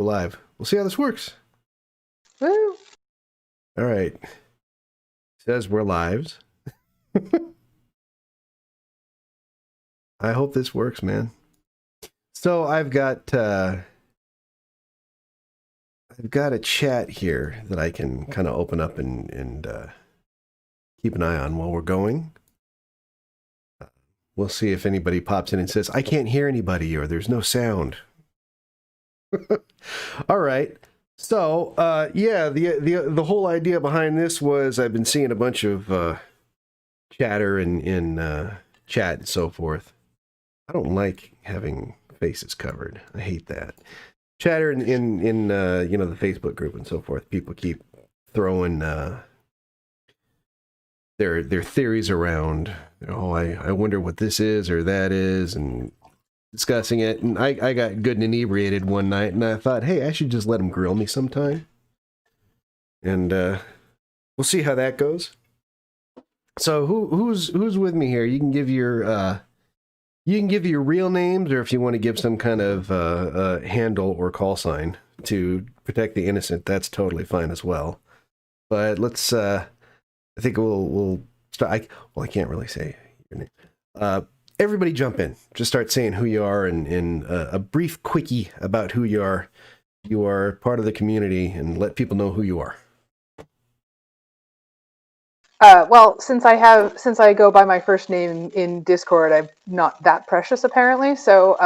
We're live. We'll see how this works. Woo! All right. Says we're live. I hope this works, man. So I've got a chat here that I can kind of open up and keep an eye on while we're going. We'll see if anybody pops in and says, I can't hear anybody, or there's no sound. All right. So, the whole idea behind this was I've been seeing a bunch of chatter in chat and so forth. I don't like having faces covered. I hate that. Chatter in the Facebook group and so forth. People keep throwing their theories around. Oh, I wonder what this is or that is, and discussing it. And I got good and inebriated one night, and I thought, hey, I should just let him grill me sometime. And we'll see how that goes. So who's with me here? You can give your real names, or if you want to give some kind of handle or call sign to protect the innocent, that's totally fine as well. But let's I think we'll start. I can't really say your name. Everybody jump in. Just start saying who you are and a brief quickie about who you are. You are part of the community, and let people know who you are. Well, since I go by my first name in Discord, I'm not that precious apparently. So,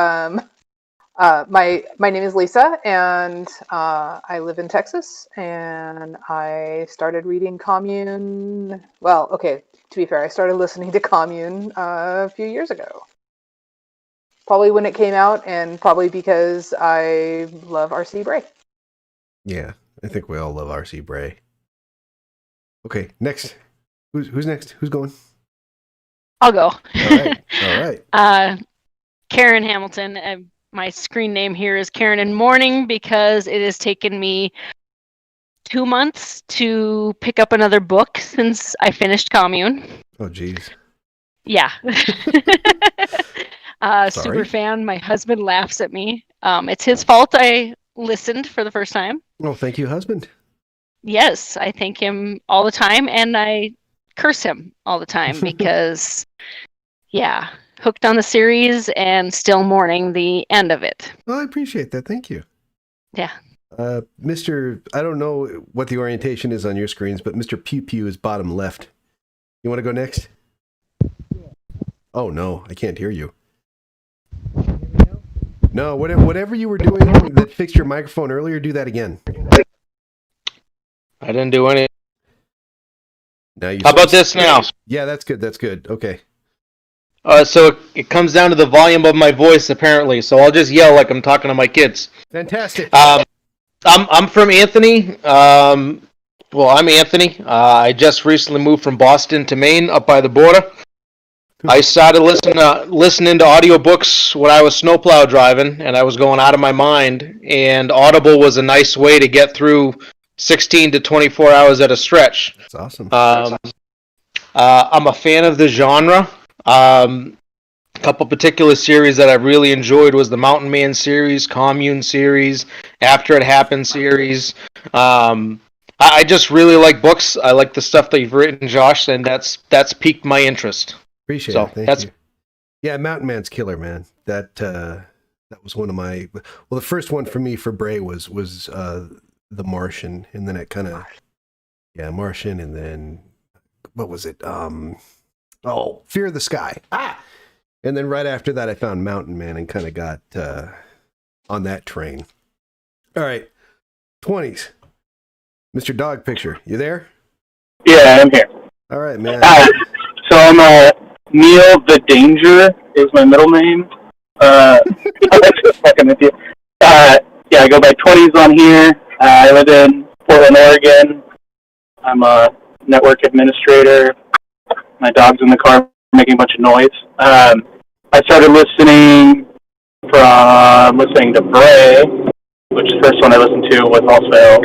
my name is Lisa, and I live in Texas, and I started reading Commune. Well, okay. To be fair, I started listening to Commune a few years ago. Probably when it came out, and probably because I love R.C. Bray. Yeah, I think we all love R.C. Bray. Okay, next. Who's next? Who's going? I'll go. All right. Karen Hamilton. My screen name here is Karen in Mourning because it has taken me 2 months to pick up another book since I finished Commune. Oh, geez. Yeah. Super fan. My husband laughs at me. It's his fault I listened for the first time. Oh, thank you, husband. Yes, I thank him all the time, and I curse him all the time because, yeah, hooked on the series and still mourning the end of it. Well, I appreciate that. Thank you. Yeah. Mr. I don't know what the orientation is on your screens, but Mr. Pew Pew is bottom left. You want to go next? Oh, no, I can't hear you. No, whatever you were doing that fixed your microphone earlier, do that again. I didn't do any. Now How about this now? Yeah, that's good. That's good. Okay. So it comes down to the volume of my voice, apparently. So I'll just yell like I'm talking to my kids. Fantastic. I'm from Anthony. I'm Anthony. I just recently moved from Boston to Maine, up by the border. I started listening to audiobooks when I was snowplow driving, and I was going out of my mind. And Audible was a nice way to get through 16 to 24 hours at a stretch. That's awesome. I'm a fan of the genre. A couple particular series that I really enjoyed was the Mountain Man series, Commune series, After It Happened series. I just really like books. I like the stuff that you've written, Josh, and that's piqued my interest. Appreciate it. Thank you. Yeah, Mountain Man's killer, man. That was one of my. Well, the first one for me for Bray was The Martian, and then it kind of, Martian, and then what was it? Fear of the Sky. And then right after that, I found Mountain Man and kind of got on that train. All right, 20s. Mr. Dog Picture, you there? Yeah, I'm here. All right, man. So I'm Neil the Danger is my middle name. I'm just fucking with you. I go by 20s on here. I live in Portland, Oregon. I'm a network administrator. My dog's in the car making a bunch of noise. I started listening to Bray, which the first one I listened to was also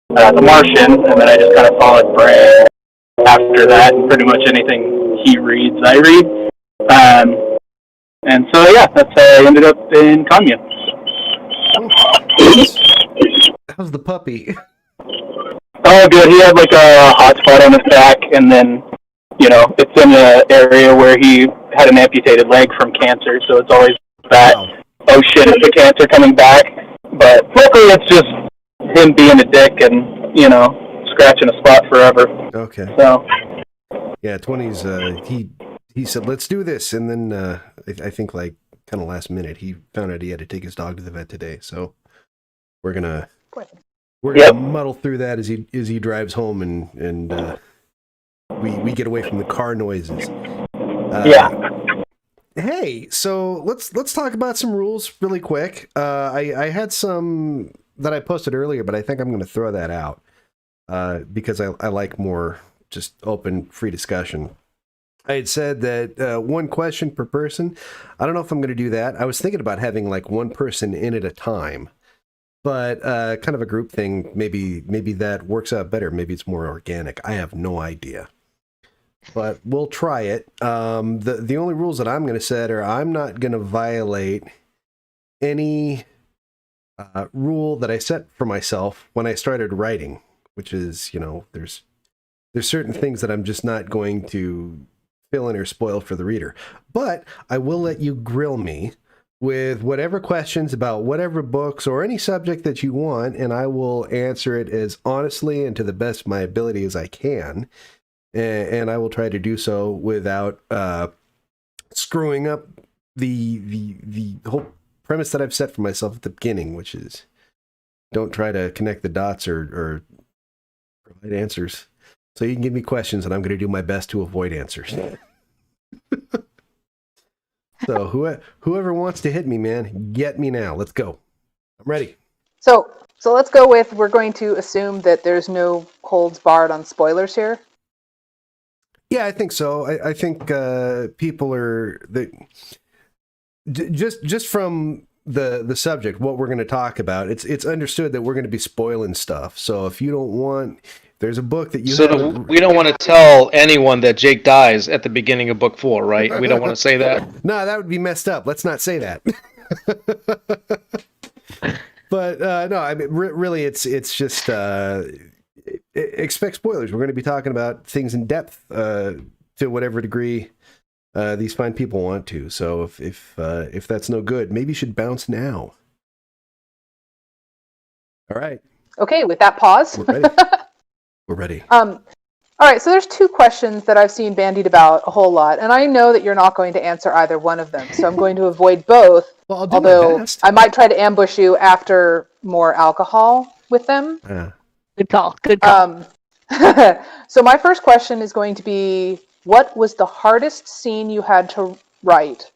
The Martian, and then I just kind of followed Bray after that, and pretty much anything he reads, I read. And so, that's how I ended up in Commune. How's the puppy? Oh, good. He had like a hot spot on his back, and then, it's in an area where he had an amputated leg from cancer, so it's always that, Wow. oh shit, is the cancer coming back? But luckily it's just him being a dick and, scratching a spot forever. Okay. So, Yeah, 20's. He said, "Let's do this," and then I think like kind of last minute he found out he had to take his dog to the vet today. So we're gonna Yep. muddle through that as he drives home, and we get away from the car noises. yeah. Hey, so let's talk about some rules really quick. I had some that I posted earlier, but I think I'm going to throw that out because I like more just open, free discussion. I had said that one question per person. I don't know if I'm going to do that. I was thinking about having like one person in at a time, but kind of a group thing. Maybe that works out better. Maybe it's more organic. I have no idea. But we'll try it. The only rules that I'm going to set are I'm not going to violate any rule that I set for myself when I started writing, which is, there's certain things that I'm just not going to fill in or spoil for the reader. But I will let you grill me with whatever questions about whatever books or any subject that you want, and I will answer it as honestly and to the best of my ability as I can. And I will try to do so without screwing up the whole premise that I've set for myself at the beginning, which is don't try to connect the dots or provide answers. So you can give me questions, and I'm going to do my best to avoid answers. So whoever wants to hit me, man, get me now. Let's go. I'm ready. So let's go with, we're going to assume that there's no holds barred on spoilers here. Yeah, I think so. I think people are just from the subject, what we're going to talk about. It's understood that we're going to be spoiling stuff. So if you don't want, there's a book that you. So we don't want to tell anyone that Jake dies at the beginning of book 4, right? We don't want to say that. No, that would be messed up. Let's not say that. But no, I mean, really, it's just. Expect spoilers. We're going to be talking about things in depth to whatever degree these fine people want to. So if that's no good, maybe you should bounce now. All right. Okay, with that pause. We're ready. We're ready. All right, so there's two questions that I've seen bandied about a whole lot, and I know that you're not going to answer either one of them, so I'm going to avoid both. Well, I'll do my although best. I might try to ambush you after more alcohol with them. Good call. Good call. So my first question is going to be, what was the hardest scene you had to write,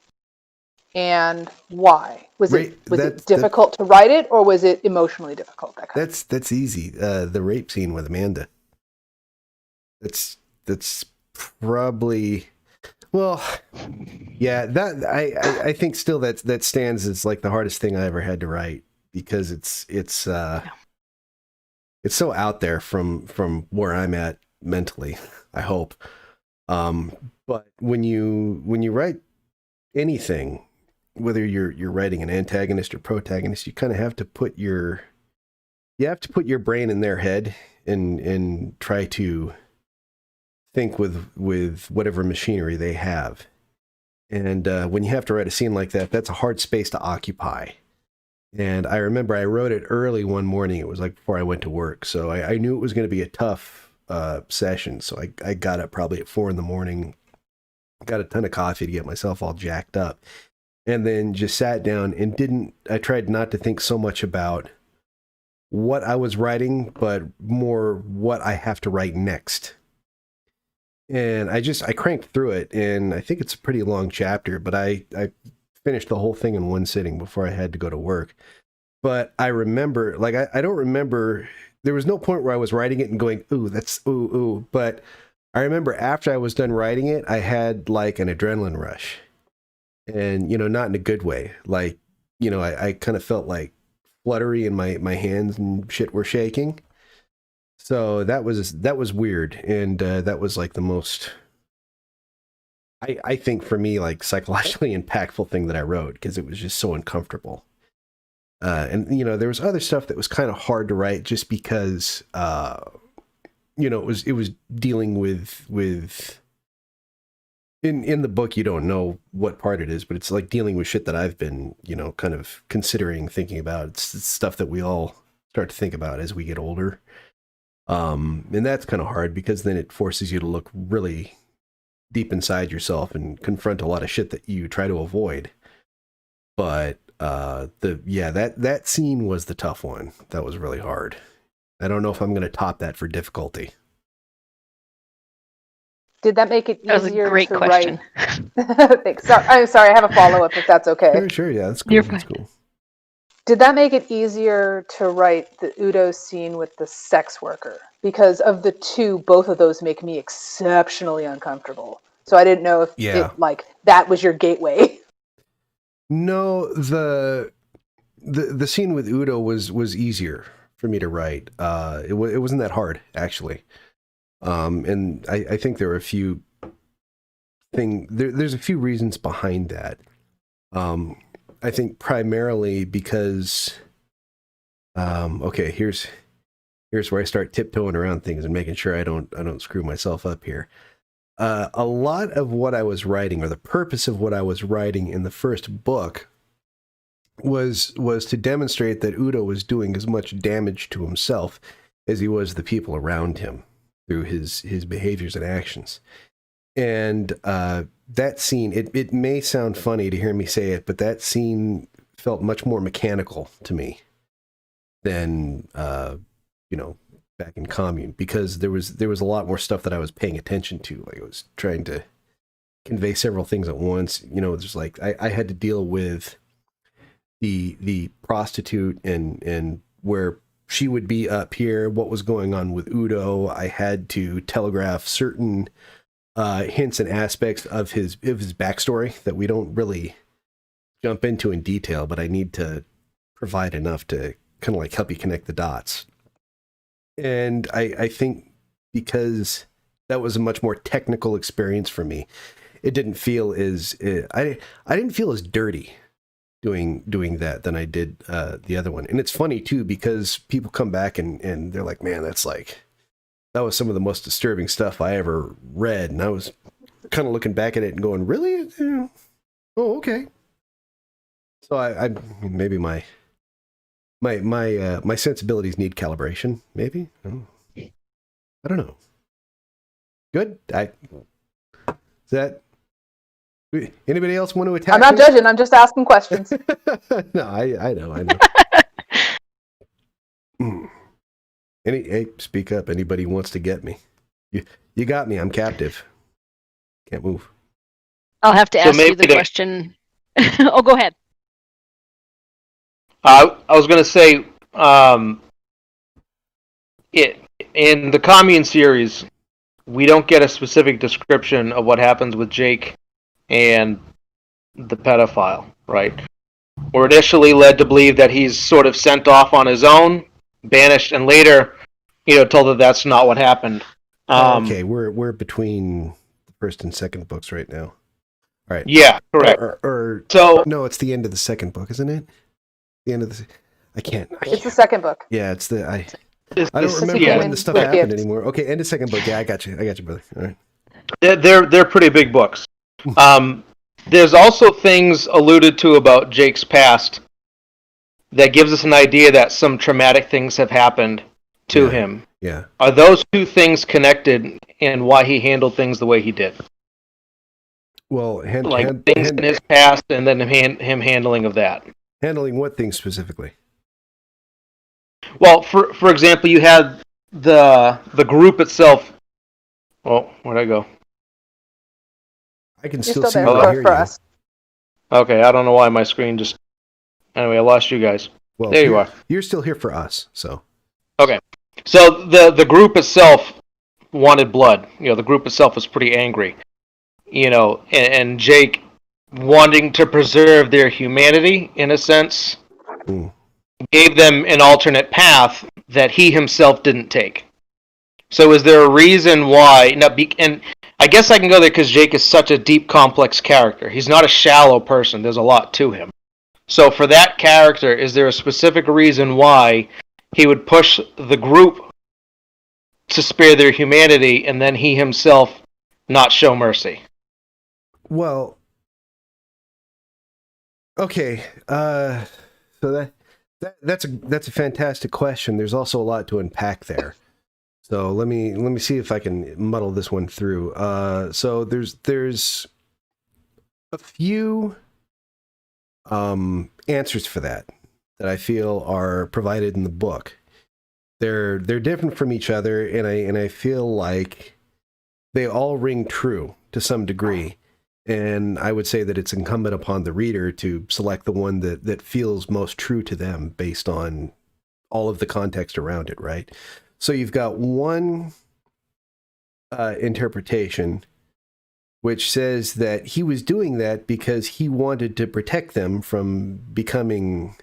and why? Was it difficult to write it, or was it emotionally difficult? That's easy. The rape scene with Amanda. That's probably, well, yeah. That I think still that stands as like the hardest thing I ever had to write, because it's so out there from where I'm at mentally, I hope. But when you write anything, whether you're writing an antagonist or protagonist, you kind of have to put your brain in their head and try to think with whatever machinery they have. And when you have to write a scene like that, that's a hard space to occupy. And I remember I wrote it early one morning. It was like before I went to work. So I knew it was going to be a tough session. So I got up probably at 4 a.m, got a ton of coffee to get myself all jacked up, and then just sat down and I tried not to think so much about what I was writing, but more what I have to write next. And I cranked through it, and I think it's a pretty long chapter, but I finished the whole thing in one sitting before I had to go to work. But I remember, like, I don't remember, there was no point where I was writing it and going, ooh, that's ooh. But I remember after I was done writing it, I had like an adrenaline rush. And, not in a good way. Like, I kind of felt like fluttery and my hands and shit were shaking. So that was weird. And that was like the most, I think for me, like psychologically impactful thing that I wrote, because it was just so uncomfortable. and there was other stuff that was kind of hard to write just because it was dealing with in the book, you don't know what part it is, but it's like dealing with shit that I've been, kind of considering, thinking about. It's stuff that we all start to think about as we get older. And that's kind of hard because then it forces you to look really deep inside yourself and confront a lot of shit that you try to avoid. But that scene was the tough one. That was really hard. I don't know if I'm going to top that for difficulty. Did that make it That was easier a great to question. write? Thanks. I'm sorry. I have a follow-up if that's okay. Sure. Yeah, that's cool. You're That's fine. cool. Did that make it easier to write the Udo scene with the sex worker? Because of the two, both of those make me exceptionally uncomfortable. So I didn't know if that was your gateway. No, the scene with Udo was easier for me to write. It wasn't that hard, actually. And I think there are a few there's a few reasons behind that. I think primarily because, okay, here's where I start tiptoeing around things and making sure I don't screw myself up here. A lot of what I was writing, or the purpose of what I was writing in the first book, was to demonstrate that Udo was doing as much damage to himself as he was the people around him through his behaviors and actions. And that scene, it may sound funny to hear me say it, but that scene felt much more mechanical to me than back in Commune, because there was a lot more stuff that I was paying attention to. Like, I was trying to convey several things at once. There's like I had to deal with the prostitute and where she would be up here, what was going on with Udo. I had to telegraph certain hints and aspects of his backstory that we don't really jump into in detail, but I need to provide enough to kind of like help you connect the dots. And I think because that was a much more technical experience for me, it didn't feel as I didn't feel as dirty doing that than I did the other one. And it's funny too, because people come back and they're like, man, that was some of the most disturbing stuff I ever read. And I was kind of looking back at it and going, really? Oh, okay. So I maybe my sensibilities need calibration, maybe. I don't know. Good. Is that anybody else want to attack? I'm not me? judging. I'm just asking questions. No, I know. Hey, speak up. Anybody wants to get me? You got me. I'm captive. Can't move. I'll have to So ask you maybe the question. Oh, go ahead. I was going to say, in the Commune series, we don't get a specific description of what happens with Jake and the pedophile, right? We're initially led to believe that he's sort of sent off on his own, banished, and later, told that that's not what happened. Okay, we're between the first and second books right now. All right. Yeah, correct. So no, it's the end of the second book, isn't it? The end of the. I can't. It's the second book. Yeah, it's the. I It's don't remember yeah. when the stuff With happened gifts. anymore. Okay, end of second book. Yeah, I got you, brother. All right. They're pretty big books. There's also things alluded to about Jake's past that gives us an idea that some traumatic things have happened to him. Yeah. Are those two things connected in why he handled things the way he did? Well, Things in his past and then him handling of that. handling what things specifically? Well, for example, you had the group itself. Oh, where'd I go? I can You're still still see there you and hear for you. us. Okay, I don't know why my screen just... Anyway, I lost you guys. Well, There you are. You're still here for us, so. Okay. So the group itself wanted blood. The group itself was pretty angry. And Jake, wanting to preserve their humanity, in a sense, gave them an alternate path that he himself didn't take. So is there a reason why... and I guess I can go there because Jake is such a deep, complex character. He's not a shallow person. There's a lot to him. So for that character, is there a specific reason why he would push the group to spare their humanity and then he himself not show mercy? Well, okay. So that's a fantastic question. There's also a lot to unpack there. So let me see if I can muddle this one through. So there's a few answers for that I feel are provided in the book. They're different from each other, and I feel like they all ring true to some degree. And I would say that it's incumbent upon the reader to select the one that feels most true to them based on all of the context around it, right? So you've got one interpretation which says that he was doing that because he wanted to protect them from becoming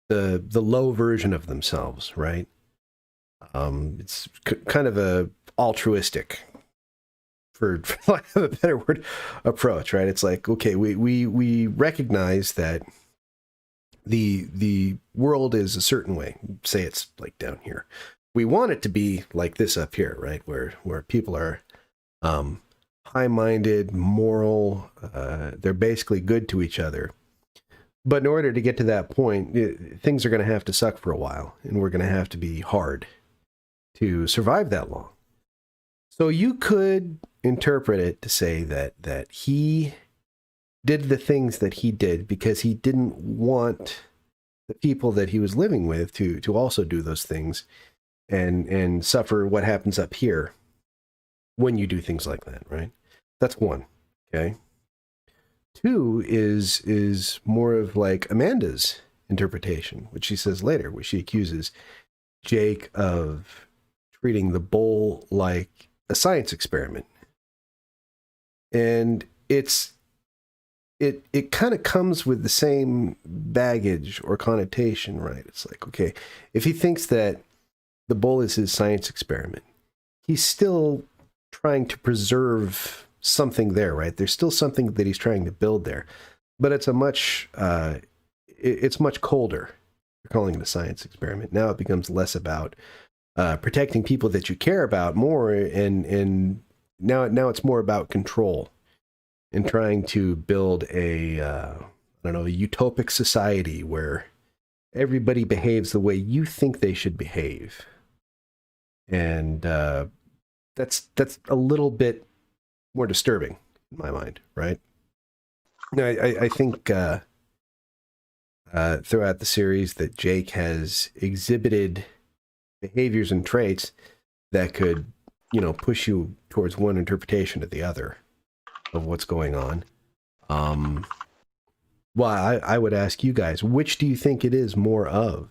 the low version of themselves, right? It's kind of a altruistic, for lack of a better word, approach, right? It's like, okay, we recognize that the world is a certain way. Say it's like down here. We want it to be like this up here, right? Where people are high-minded, moral, they're basically good to each other. But in order to get to that point, things are going to have to suck for a while, and we're going to have to be hard to survive that long. So you could interpret it to say that he did the things that he did because he didn't want the people that he was living with to also do those things and suffer what happens up here when you do things like that, right? That's one, okay? Two is more of like Amanda's interpretation, which she says later, where she accuses Jake of treating the bowl like a science experiment. And it kind of comes with the same baggage or connotation, right? It's like, okay, if he thinks that the bowl is his science experiment, he's still trying to preserve something there, right? There's still something that he's trying to build there, but it's much colder. You're calling it a science experiment. Now it becomes less about protecting people that you care about more, and now it's more about control and trying to build a utopic society where everybody behaves the way you think they should behave. And that's a little bit more disturbing in my mind, right? I think throughout the series that Jake has exhibited behaviors and traits that could, push you towards one interpretation or the other of what's going on. Well, I would ask you guys, which do you think it is more of?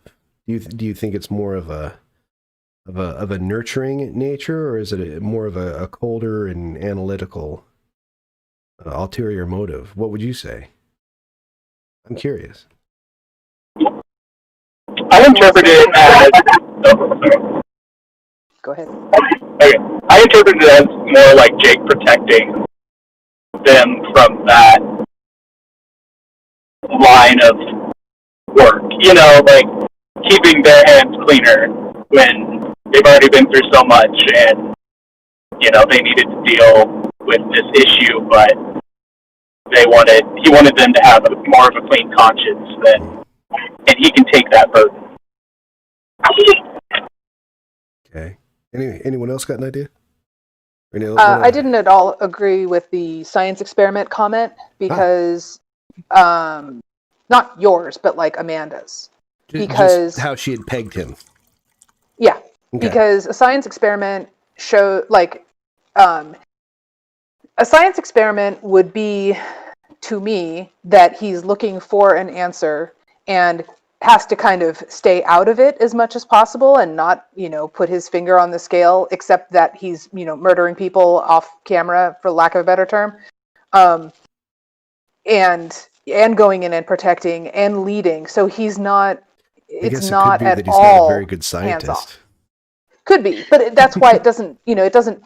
Do you think it's more of a nurturing nature, or is it more of a colder and analytical ulterior motive? What would you say? I'm curious. I interpret it as... Go ahead. Okay. I interpret it as more like Jake protecting them from that line of work. Like keeping their hands cleaner when they've already been through so much and, they needed to deal with this issue, but he wanted them to have more of a clean conscience and he can take that burden. Okay. Anyone else got an idea? I didn't at all agree with the science experiment comment because, not yours, but like Amanda's. Because just how she had pegged him. Yeah, Okay. because a science experiment a science experiment would be, to me, that he's looking for an answer and has to kind of stay out of it as much as possible and not, put his finger on the scale, except that he's, murdering people off camera, for lack of a better term. And going in and protecting and leading. So he's not, it's not it could be at that he's all not a very good scientist. hands-off. Could be, but that's why it doesn't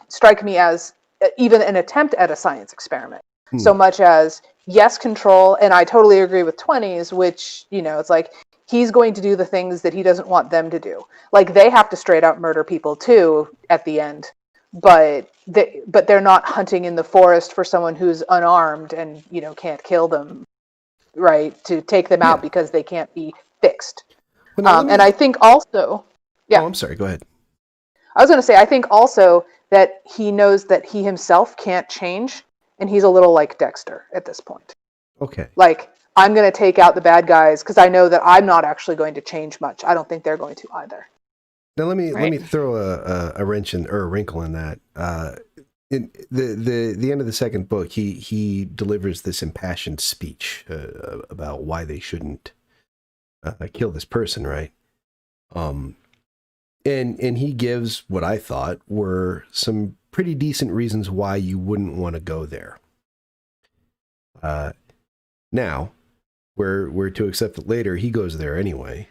strike me as even an attempt at a science experiment, so much as yes, control, and I totally agree with 20s, which, it's like he's going to do the things that he doesn't want them to do. Like, they have to straight out murder people too at the end, but they're not hunting in the forest for someone who's unarmed and, can't kill them, right, to take them out because they can't be fixed. Well, now, let me- And I think also, yeah. Oh, I'm sorry. Go ahead. I was going to say, I think also that he knows that he himself can't change, and he's a little like Dexter at this point. Okay. Like, I'm going to take out the bad guys because I know that I'm not actually going to change much. I don't think they're going to either. Now let me Right. throw a wrench in or a wrinkle in that. In the end of the second book, he delivers this impassioned speech about why they shouldn't kill this person, right? And he gives what I thought were some pretty decent reasons why you wouldn't want to go there. Now, we're to accept that later he goes there anyway.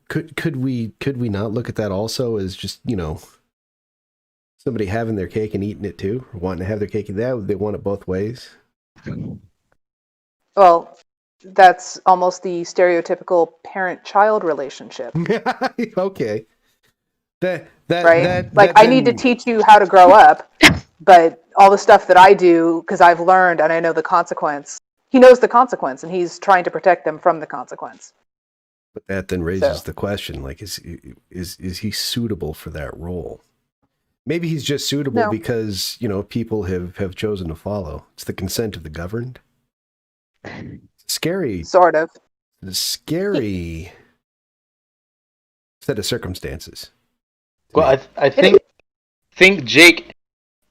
Could we not look at that also as just, somebody having their cake and eating it too, or wanting to have their cake and that they want it both ways? Well, that's almost the stereotypical parent-child relationship, Okay. That right? that I need to teach you how to grow up, but all the stuff that I do, because I've learned and I know the consequence, he knows the consequence, and he's trying to protect them from the consequence. But that then raises So. the question, like, is he suitable for that role? Maybe he's just suitable No. because, people have chosen to follow. It's the consent of the governed. Scary Sort of. set of circumstances. Well, I think Jake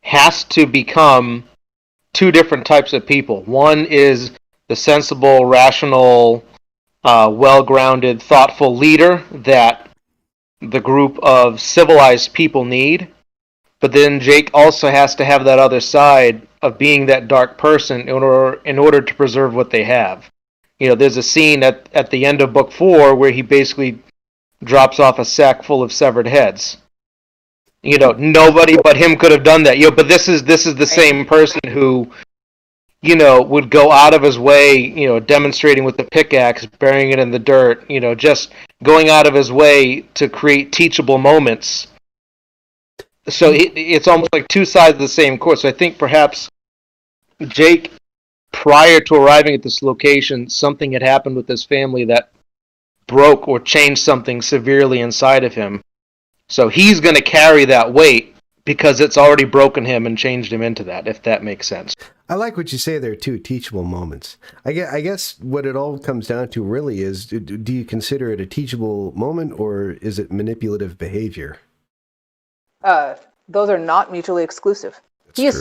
has to become two different types of people. One is the sensible, rational, well-grounded, thoughtful leader that the group of civilized people need. But then Jake also has to have that other side of being that dark person in order to preserve what they have. There's a scene at the end of book 4 where he basically drops off a sack full of severed heads. Nobody but him could have done that. But this is the same person who, would go out of his way, demonstrating with the pickaxe, burying it in the dirt, just going out of his way to create teachable moments. So it's almost like two sides of the same coin. So I think perhaps Jake, prior to arriving at this location, something had happened with his family that broke or changed something severely inside of him. So he's going to carry that weight because it's already broken him and changed him into that, if that makes sense. I like what you say there too, teachable moments. I guess what it all comes down to really is, do you consider it a teachable moment or is it manipulative behavior? Those are not mutually exclusive. That's He is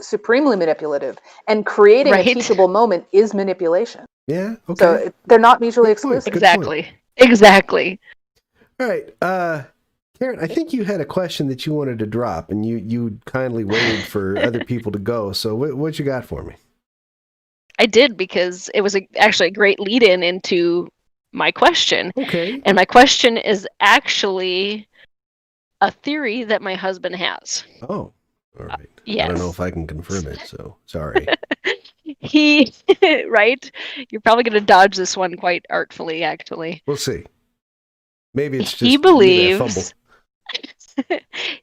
supremely manipulative, and creating Right. a teachable moment is manipulation. Yeah, okay. So they're not mutually Good point. exclusive. Exactly. Exactly. All right. Karen, I think you had a question that you wanted to drop, and you kindly waited for other people to go. So what you got for me? I did, because it was actually a great lead-in into my question. Okay. And my question is actually a theory that my husband has. Oh, all right. I Yes. don't know if I can confirm it, so sorry. He, right? You're probably going to dodge this one quite artfully, actually. We'll see. Maybe it's just He maybe I believes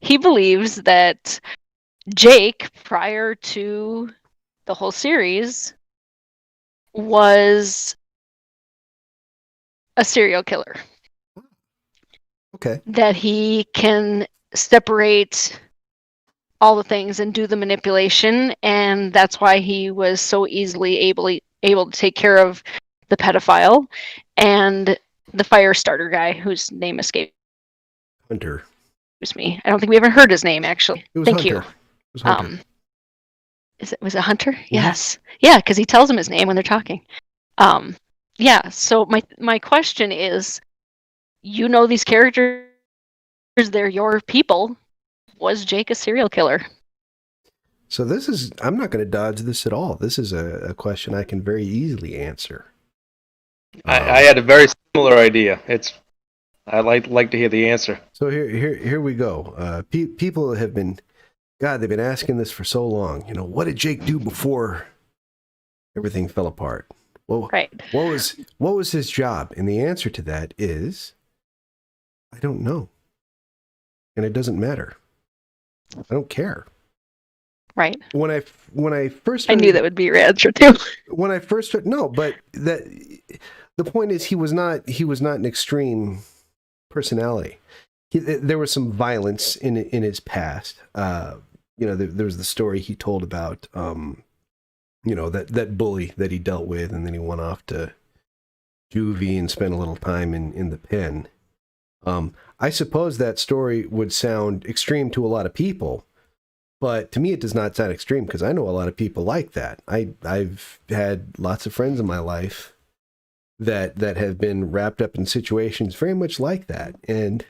he believes that Jake, prior to the whole series, was a serial killer. Okay. That he can separate all the things and do the manipulation, and that's why he was so easily able to take care of the pedophile and the fire starter guy whose name escapes Hunter. me. I don't think we ever heard his name, actually. It was Thank Hunter. you. It was Hunter. Was it Hunter? Yes. Yeah, because he tells him his name when they're talking. Yeah, so my question is, these characters, they're your people. Was Jake a serial killer? So I'm not going to dodge this at all. This is a question I can very easily answer. I had a very similar idea. I'd like to hear the answer. So here we go. People have been, God, they've been asking this for so long. What did Jake do before everything fell apart. Well, Right. what was his job? And the answer to that is, I don't know. And it doesn't matter. I don't care. Right. When I first I started, knew that would be your answer too. when I first started, no, but that the point is he was not an extreme personality. There was some violence in his past. There was the story he told about that bully that he dealt with, and then he went off to juvie and spent a little time in the pen. I suppose that story would sound extreme to a lot of people, but to me it does not sound extreme because I know a lot of people like that. I've had lots of friends in my life that have been wrapped up in situations very much like that, and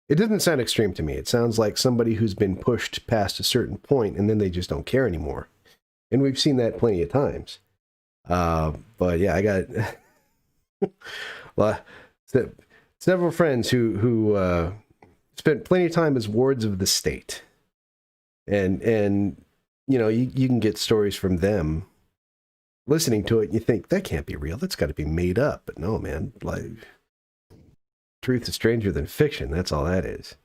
it doesn't sound extreme to me. It sounds like somebody who's been pushed past a certain point and then they just don't care anymore. And we've seen that plenty of times. But yeah, I got well, several friends who spent plenty of time as wards of the state. And you can get stories from them. Listening to it, you think, that can't be real. That's got to be made up. But no, man, like, truth is stranger than fiction. That's all that is.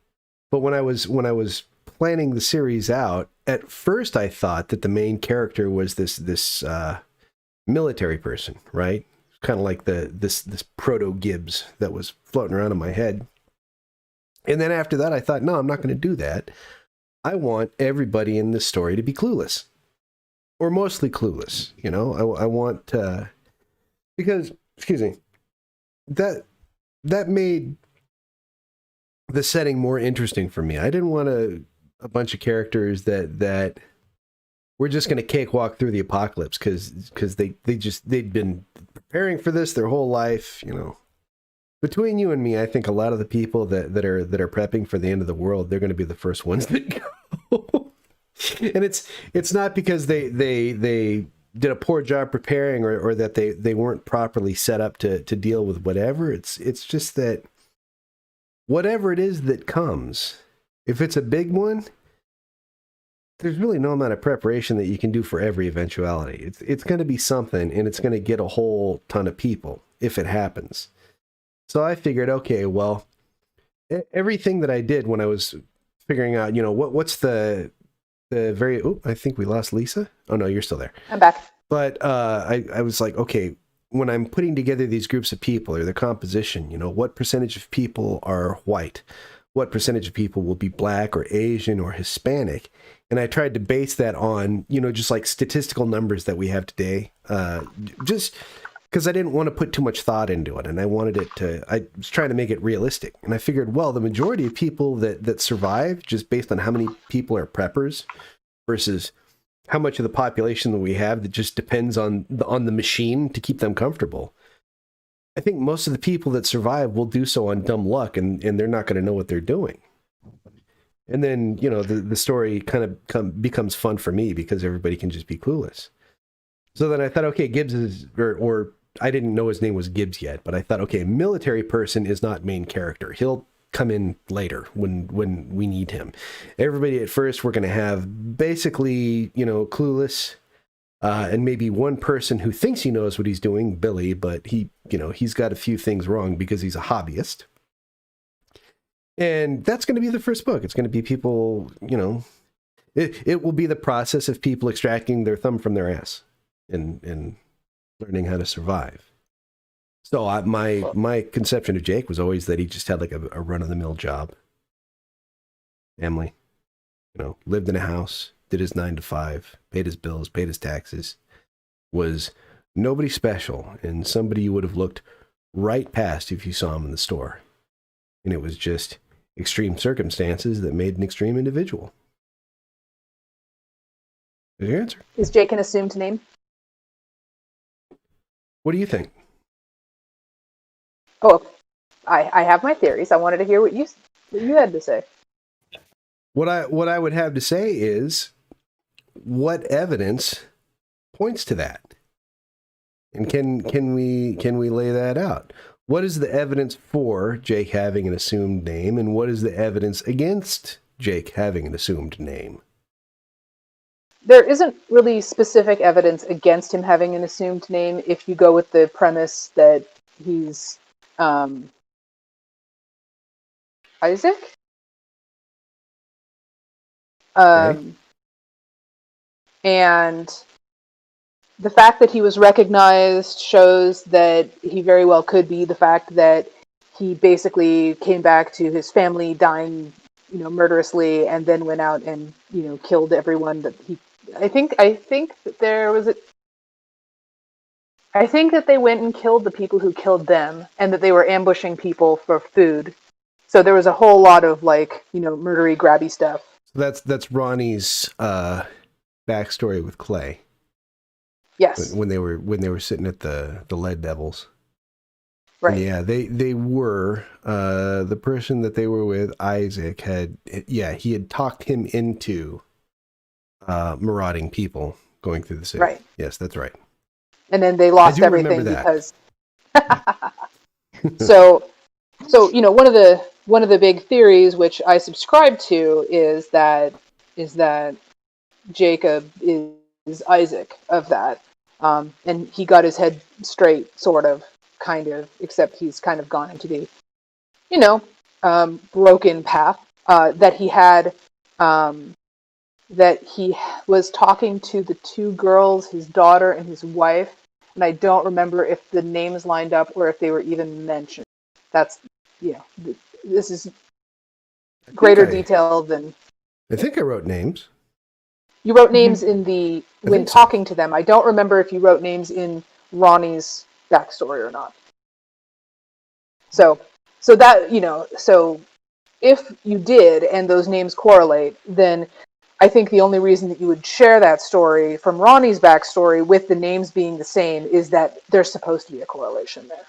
But when I was planning the series out, at first I thought that the main character was this military person, right? Kind of like this proto Gibbs that was floating around in my head. And then after that, I thought, no, I'm not going to do that. I want everybody in this story to be clueless, or mostly clueless. I want because, excuse me, that made the setting more interesting for me. I didn't want a bunch of characters that were just going to cakewalk through the apocalypse because they'd been preparing for this their whole life. Between you and me, I think a lot of the people that are prepping for the end of the world, they're going to be the first ones that go. And it's not because they did a poor job preparing or that they weren't properly set up to deal with whatever. It's just that whatever it is that comes, if it's a big one, there's really no amount of preparation that you can do for every eventuality. It's going to be something, and it's going to get a whole ton of people if it happens. So I figured, okay, well, everything that I did when I was figuring out, what's the very, I think we lost Lisa. Oh no, you're still there. I'm back. But I was like, okay, when I'm putting together these groups of people or the composition, what percentage of people are white? What percentage of people will be black or Asian or Hispanic? And I tried to base that on, just like statistical numbers that we have today, just because I didn't want to put too much thought into it. And I wanted I was trying to make it realistic. And I figured, well, the majority of people that survive, just based on how many people are preppers versus how much of the population that we have that just depends on the machine to keep them comfortable. I think most of the people that survive will do so on dumb luck, and they're not going to know what they're doing. And then, the story kind of becomes fun for me because everybody can just be clueless. So then I thought, okay, Gibbs is, or I didn't know his name was Gibbs yet, but I thought, okay, military person is not main character. He'll come in later when we need him. Everybody at first, we're going to have basically, clueless, and maybe one person who thinks he knows what he's doing, Billy, but he's got a few things wrong because he's a hobbyist. And that's going to be the first book. It's going to be people, it will be the process of people extracting their thumb from their ass and learning how to survive. So my conception of Jake was always that he just had like a run-of-the-mill job. Family, lived in a house, did his 9 to 5, paid his bills, paid his taxes, was nobody special, and somebody you would have looked right past if you saw him in the store. And it was just extreme circumstances that made an extreme individual. Is your answer? Is Jake an assumed name? What do you think? Oh, I have my theories. I wanted to hear what you had to say. What I would have to say is, what evidence points to that? And can we lay that out? What is the evidence for Jake having an assumed name, and what is the evidence against Jake having an assumed name? there isn't really specific evidence against him having an assumed name if you go with the premise that he's Isaac. And the fact that he was recognized shows that he very well could be the fact that he basically came back to his family dying, murderously, and then went out and, killed everyone that he. I think that there was a. I think that they went and killed the people who killed them, and that they were ambushing people for food. So there was a whole lot of murdery, grabby stuff. So that's Ronnie's backstory with Clay. Yes. When they were sitting at the Lead Devils. Right. And yeah, they were the person that they were with, Isaac, he had talked him into marauding people going through the city. Right. Yes, that's right. And then they lost everything because so one of the big theories which I subscribe to is that Jacob is Isaac of that, and he got his head straight, sort of, kind of, except he's kind of gone into the broken path that he had, that he was talking to the two girls, his daughter and his wife, and I don't remember if the names lined up or if they were even mentioned. That's this is greater detail than. I think I wrote names. You wrote names in when talking to them. I don't remember if you wrote names in Ronnie's backstory or not. So that, so if you did and those names correlate, then I think the only reason that you would share that story from Ronnie's backstory with the names being the same is that there's supposed to be a correlation there.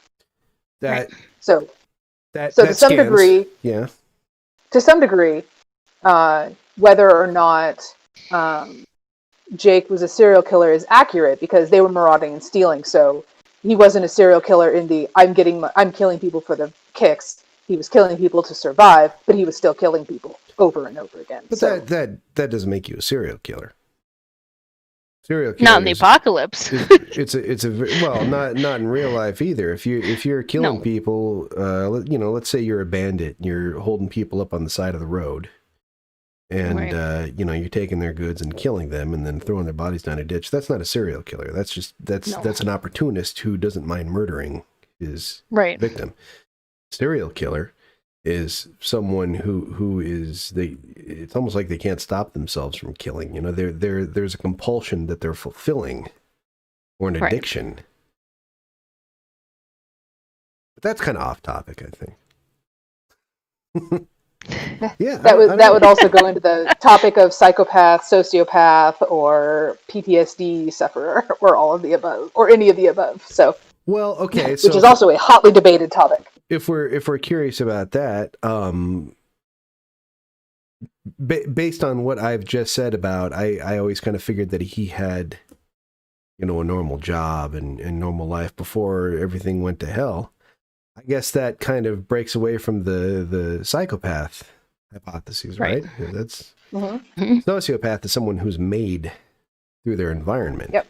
To some degree, whether or not Jake was a serial killer is accurate because they were marauding and stealing. So he wasn't a serial killer in the I'm killing people for the kicks. He was killing people to survive, but he was still killing people over and over again. But that doesn't make you a serial killer. Serial killer. Not in the apocalypse. It's a well, not in real life either. If you're killing people, let's say you're a bandit, and you're holding people up on the side of the road, and you're taking their goods and killing them, and then throwing their bodies down a ditch. That's not a serial killer. That's an opportunist who doesn't mind murdering his victim. Serial killer is someone who is it's almost like they can't stop themselves from killing. There's a compulsion that they're fulfilling, or an addiction. But that's kind of off topic, I think. Yeah, that would also go into the topic of psychopath, sociopath, or PTSD sufferer, or all of the above, or any of the above. So, well, okay, which is also a hotly debated topic. If we're curious about that, based on what I've just said about, I always kind of figured that he had, a normal job and normal life before everything went to hell. I guess that kind of breaks away from the psychopath hypothesis, right? That's sociopath is someone who's made through their environment. Yep.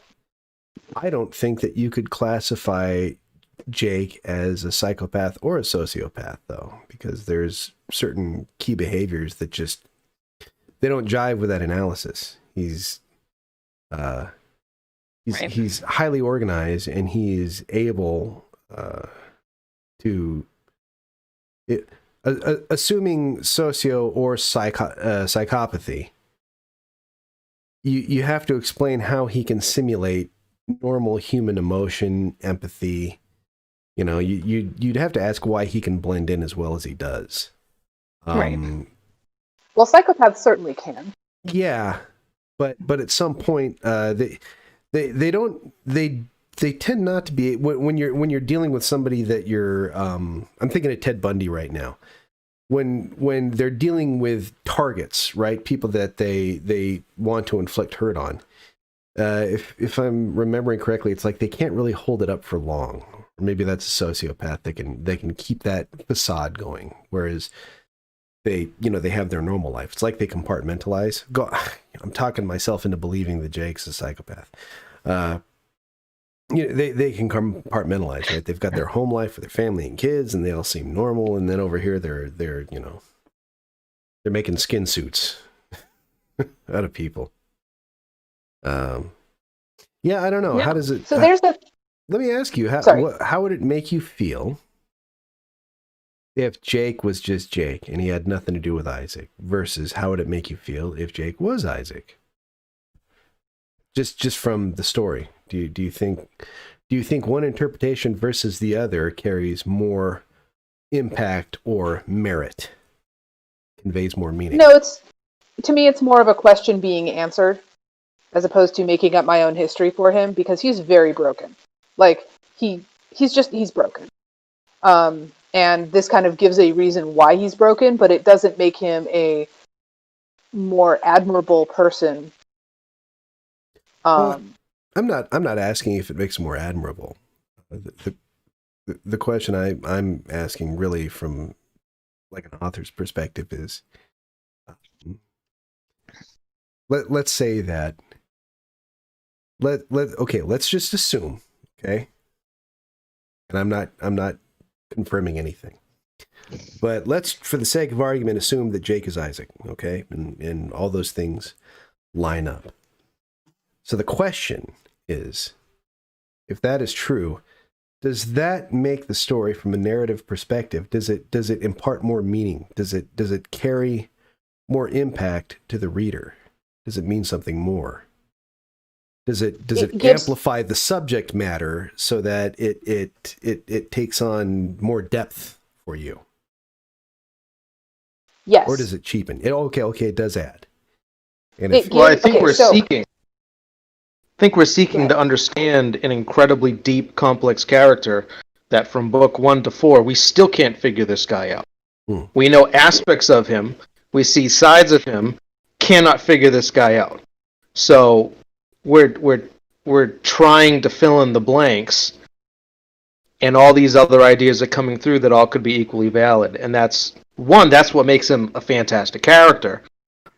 I don't think that you could classify Jake as a psychopath or a sociopath, though, because there's certain key behaviors that just they don't jive with that analysis. He's highly organized, and he is able to assuming socio or psychopathy. You have to explain how he can simulate normal human emotion, empathy. You'd have to ask why he can blend in as well as he does. Well, psychopaths certainly can. Yeah, but at some point, they tend not to be when you're dealing with somebody that you're. I'm thinking of Ted Bundy right now. When they're dealing with targets, right? People that they want to inflict hurt on. If I'm remembering correctly, it's like they can't really hold it up for long. Or maybe that's a sociopath. They can keep that facade going. Whereas they have their normal life. It's like they compartmentalize. I'm talking myself into believing that Jake's a psychopath. They can compartmentalize, right? They've got their home life with their family and kids, and they all seem normal. And then over here, they're making skin suits out of people. Yeah, I don't know. Yeah. How does it? So there's a Let me ask you, Sorry. how would it make you feel if Jake was just Jake and he had nothing to do with Isaac, versus how would it make you feel if Jake was Isaac? Just from the story, do you think one interpretation versus the other carries more impact or merit, conveys more meaning? No, to me it's more of a question being answered as opposed to making up my own history for him, because he's very broken. Like he's broken. And this kind of gives a reason why he's broken, but it doesn't make him a more admirable person. Well, I'm not asking if it makes him more admirable. The question I'm asking, really from like an author's perspective, is let's say that let's just assume, okay? And I'm not confirming anything. But let's, for the sake of argument, assume that Jake is Isaac, okay? And all those things line up. So the question is, if that is true, does that make the story from a narrative perspective, does it impart more meaning? Does it carry more impact to the reader? Does it mean something more? Does it amplify the subject matter so that it takes on more depth for you? Yes. Or does it cheapen? Okay, it does add. And I think we're seeking. I think we're seeking Right. to understand an incredibly deep, complex character that from book 1 to 4, we still can't figure this guy out. We know aspects of him, we see sides of him, cannot figure this guy out. So we're trying to fill in the blanks, and all these other ideas are coming through that all could be equally valid. And that's what makes him a fantastic character.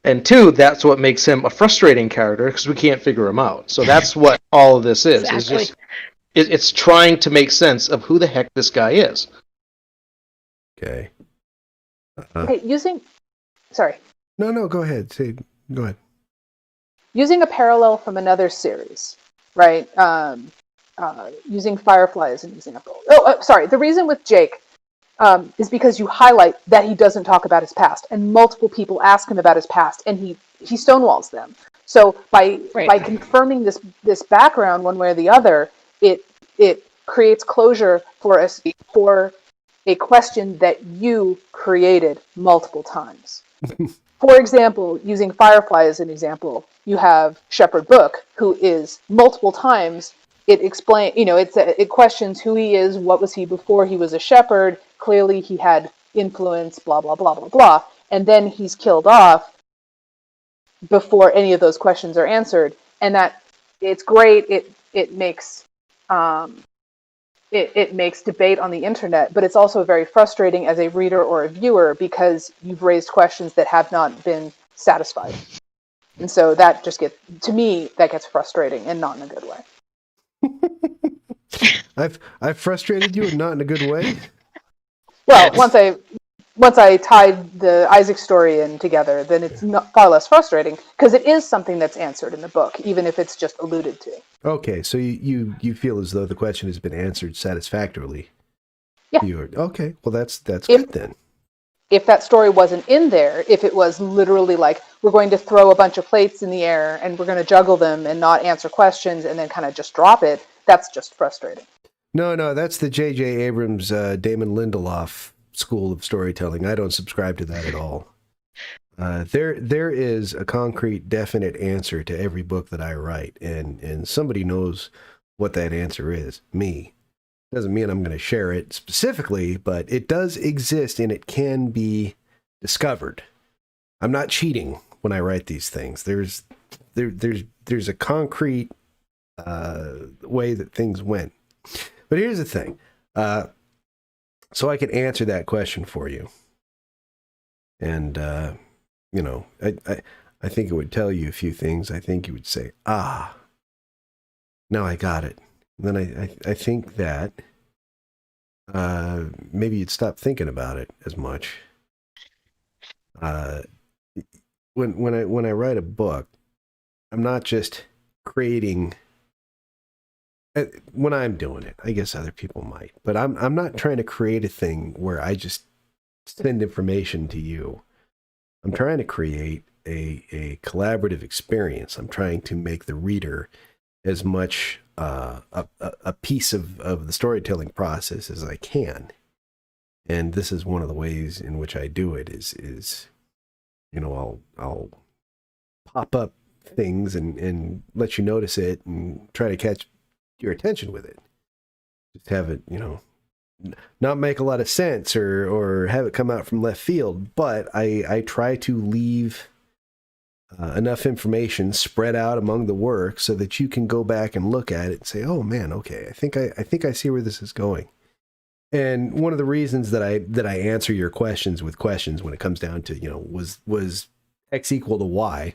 And 2, that's what makes him a frustrating character, because we can't figure him out. So that's what all of this is. Exactly. It's trying to make sense of who the heck this guy is. okay. Okay, sorry. No, go ahead. Go ahead. Using a parallel from another series, right? Using Firefly as an example. Sorry. The reason with Jake is because you highlight that he doesn't talk about his past, and multiple people ask him about his past, and he stonewalls them. So by confirming this background one way or the other, it creates closure for us for a question that you created multiple times. For example, using Firefly as an example, you have Shepherd Book, who is multiple times it questions who he is, what was he before he was a shepherd. Clearly he had influence, blah, blah, blah, blah, blah. And then he's killed off before any of those questions are answered. And that it's great. It makes it makes debate on the internet, but it's also very frustrating as a reader or a viewer, because you've raised questions that have not been satisfied. And so that just gets frustrating, and not in a good way. I've frustrated you, and not in a good way. Well, once I tied the Isaac story in together, then it's far less frustrating, because it is something that's answered in the book, even if it's just alluded to. Okay, so you feel as though the question has been answered satisfactorily. Yeah. Okay, well that's good then. If that story wasn't in there, if it was literally like, we're going to throw a bunch of plates in the air and we're going to juggle them and not answer questions and then kind of just drop it, that's just frustrating. No, that's the J.J. Abrams, Damon Lindelof school of storytelling. I don't subscribe to that at all. There is a concrete, definite answer to every book that I write, and somebody knows what that answer is. Me. Doesn't mean I'm going to share it specifically, but it does exist and it can be discovered. I'm not cheating when I write these things. There's a concrete way that things went. But here's the thing. So I can answer that question for you. And you know, I think it would tell you a few things. I think you would say, "Ah, now I got it." And then I think that maybe you'd stop thinking about it as much. When I write a book, I'm not just creating. When I'm doing it, I guess other people might, but I'm not trying to create a thing where I just send information to you. I'm trying to create a collaborative experience. I'm trying to make the reader as much a piece of the storytelling process as I can. And this is one of the ways in which I do it is you know, I'll pop up things and let you notice it and try to catch your attention with it. Just have it, you know, not make a lot of sense or have it come out from left field, but I try to leave enough information spread out among the work so that you can go back and look at it and say, oh man, okay, I think I see where this is going. And one of the reasons that I answer your questions with questions when it comes down to, you know, was X equal to Y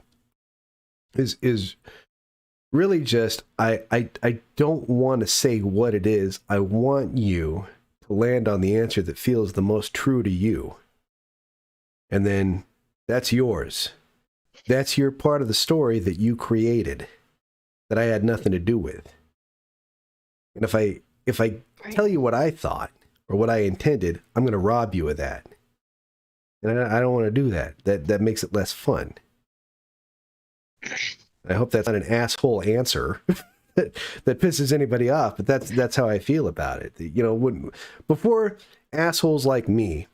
is really just I don't want to say what it is. I want you to land on the answer that feels the most true to you. And then that's yours. That's your part of the story that you created, that I had nothing to do with. And if I tell you what I thought or what I intended, I'm going to rob you of that. And I don't want to do that. That makes it less fun. I hope that's not an asshole answer that pisses anybody off, but that's how I feel about it. You know, before assholes like me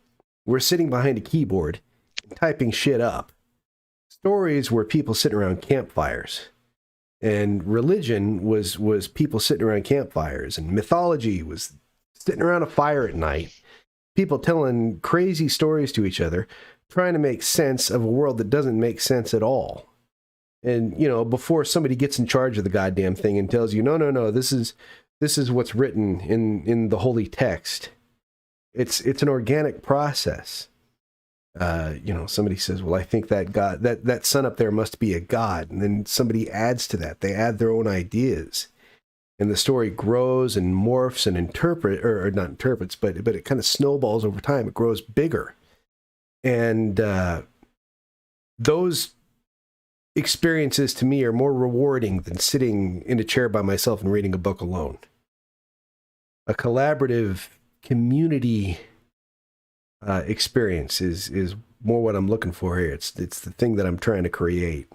were sitting behind a keyboard and typing shit up, stories were people sitting around campfires. And religion was people sitting around campfires, and mythology was sitting around a fire at night, people telling crazy stories to each other, trying to make sense of a world that doesn't make sense at all. And, you know, before somebody gets in charge of the goddamn thing and tells you, no, this is what's written in the holy text. It's an organic process. You know, somebody says, well, I think that God, that sun up there must be a god. And then somebody adds to that. They add their own ideas. And the story grows and morphs and or not interprets, but it kind of snowballs over time. It grows bigger. And those experiences to me are more rewarding than sitting in a chair by myself and reading a book alone. A collaborative community experience is more what I'm looking for here. It's the thing that I'm trying to create.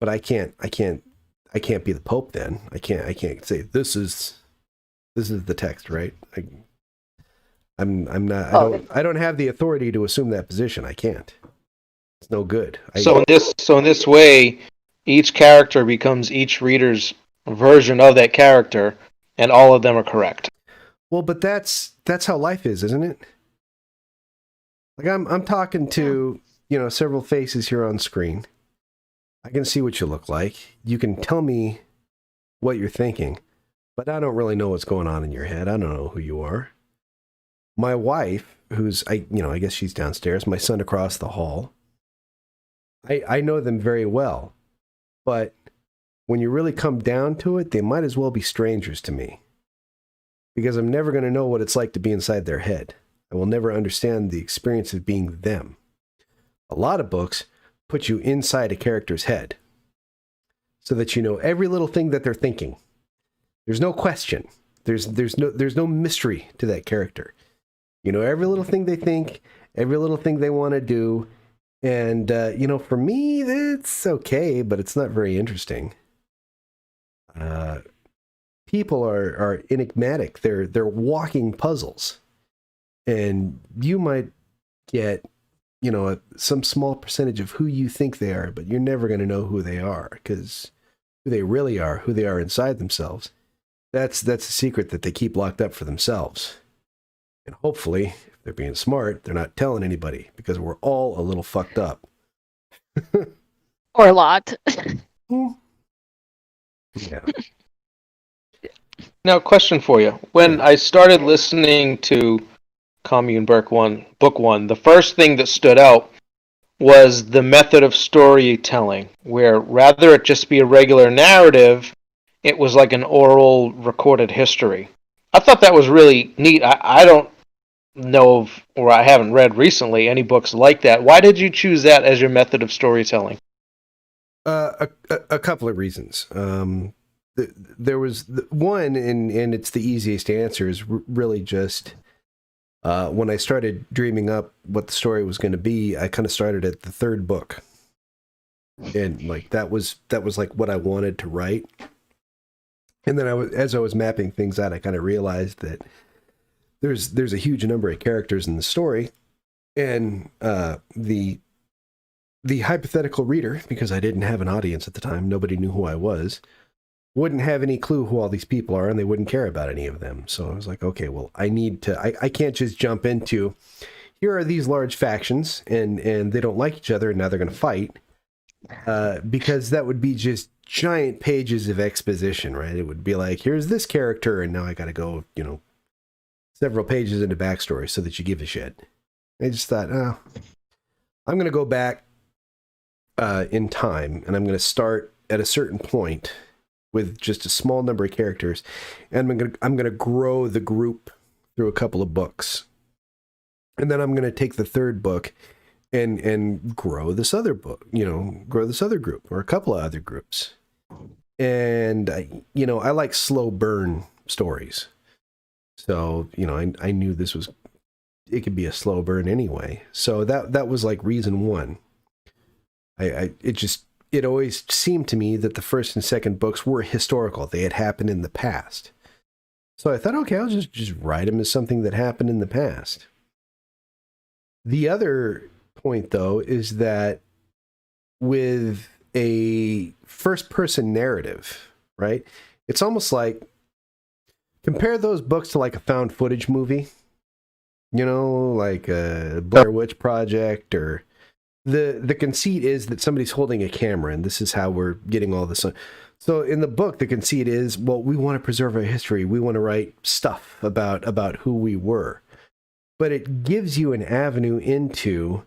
But I can't be the Pope then. I can't say this is the text, right? I'm not. I don't have the authority to assume that position. I can't. It's no good. So in this way, each character becomes each reader's version of that character, and all of them are correct. Well, but that's how life is, isn't it? Like I'm talking to, you know, several faces here on screen. I can see what you look like. You can tell me what you're thinking, but I don't really know what's going on in your head. I don't know who you are. My wife, who's I guess she's downstairs, my son across the hall. I know them very well, but when you really come down to it, they might as well be strangers to me, because I'm never going to know what it's like to be inside their head. I will never understand the experience of being them. A lot of books put you inside a character's head so that you know every little thing that they're thinking. There's no question. There's no mystery to that character. You know every little thing they think, every little thing they want to do. And, you know, for me, it's okay, but it's not very interesting. People are enigmatic. They're walking puzzles. And you might get, you know, some small percentage of who you think they are, but you're never going to know who they are, because who they really are, who they are inside themselves, that's a secret that they keep locked up for themselves. And hopefully, if they're being smart, they're not telling anybody, because we're all a little fucked up. Or a lot. Yeah. Now, question for you. When I started listening to Commune Book One, the first thing that stood out was the method of storytelling, where rather it just be a regular narrative, it was like an oral recorded history. I thought that was really neat. I don't know of, or I haven't read recently any books like that. Why did you choose that as your method of storytelling? A couple of reasons. There was one, and it's the easiest answer, is really just when I started dreaming up what the story was going to be. I kind of started at the third book, and like that was like what I wanted to write. And then as I was mapping things out, I kind of realized that there's a huge number of characters in the story, and the hypothetical reader, because I didn't have an audience at the time, nobody knew who I was, wouldn't have any clue who all these people are, and they wouldn't care about any of them. So I was like, okay, well, I need to, I can't just jump into, here are these large factions, and they don't like each other, and now they're going to fight, because that would be just giant pages of exposition, right? It would be like, here's this character, and now I got to go, several pages into backstory so that you give a shit. I just thought, I'm going to go back in time, and I'm going to start at a certain point with just a small number of characters, and I'm going to grow the group through a couple of books, and then I'm going to take the third book and grow this other book, grow this other group or a couple of other groups, and I like slow burn stories, so I knew it could be a slow burn anyway, so that was like reason one. It always seemed to me that the first and second books were historical. They had happened in the past. So I thought, okay, I'll just write them as something that happened in the past. The other point, though, is that with a first-person narrative, right? It's almost like, compare those books to like a found footage movie, like a Blair Witch Project, or the conceit is that somebody's holding a camera, and this is how we're getting all this. So in the book, the conceit is, well, we want to preserve our history. We want to write stuff about who we were. But it gives you an avenue into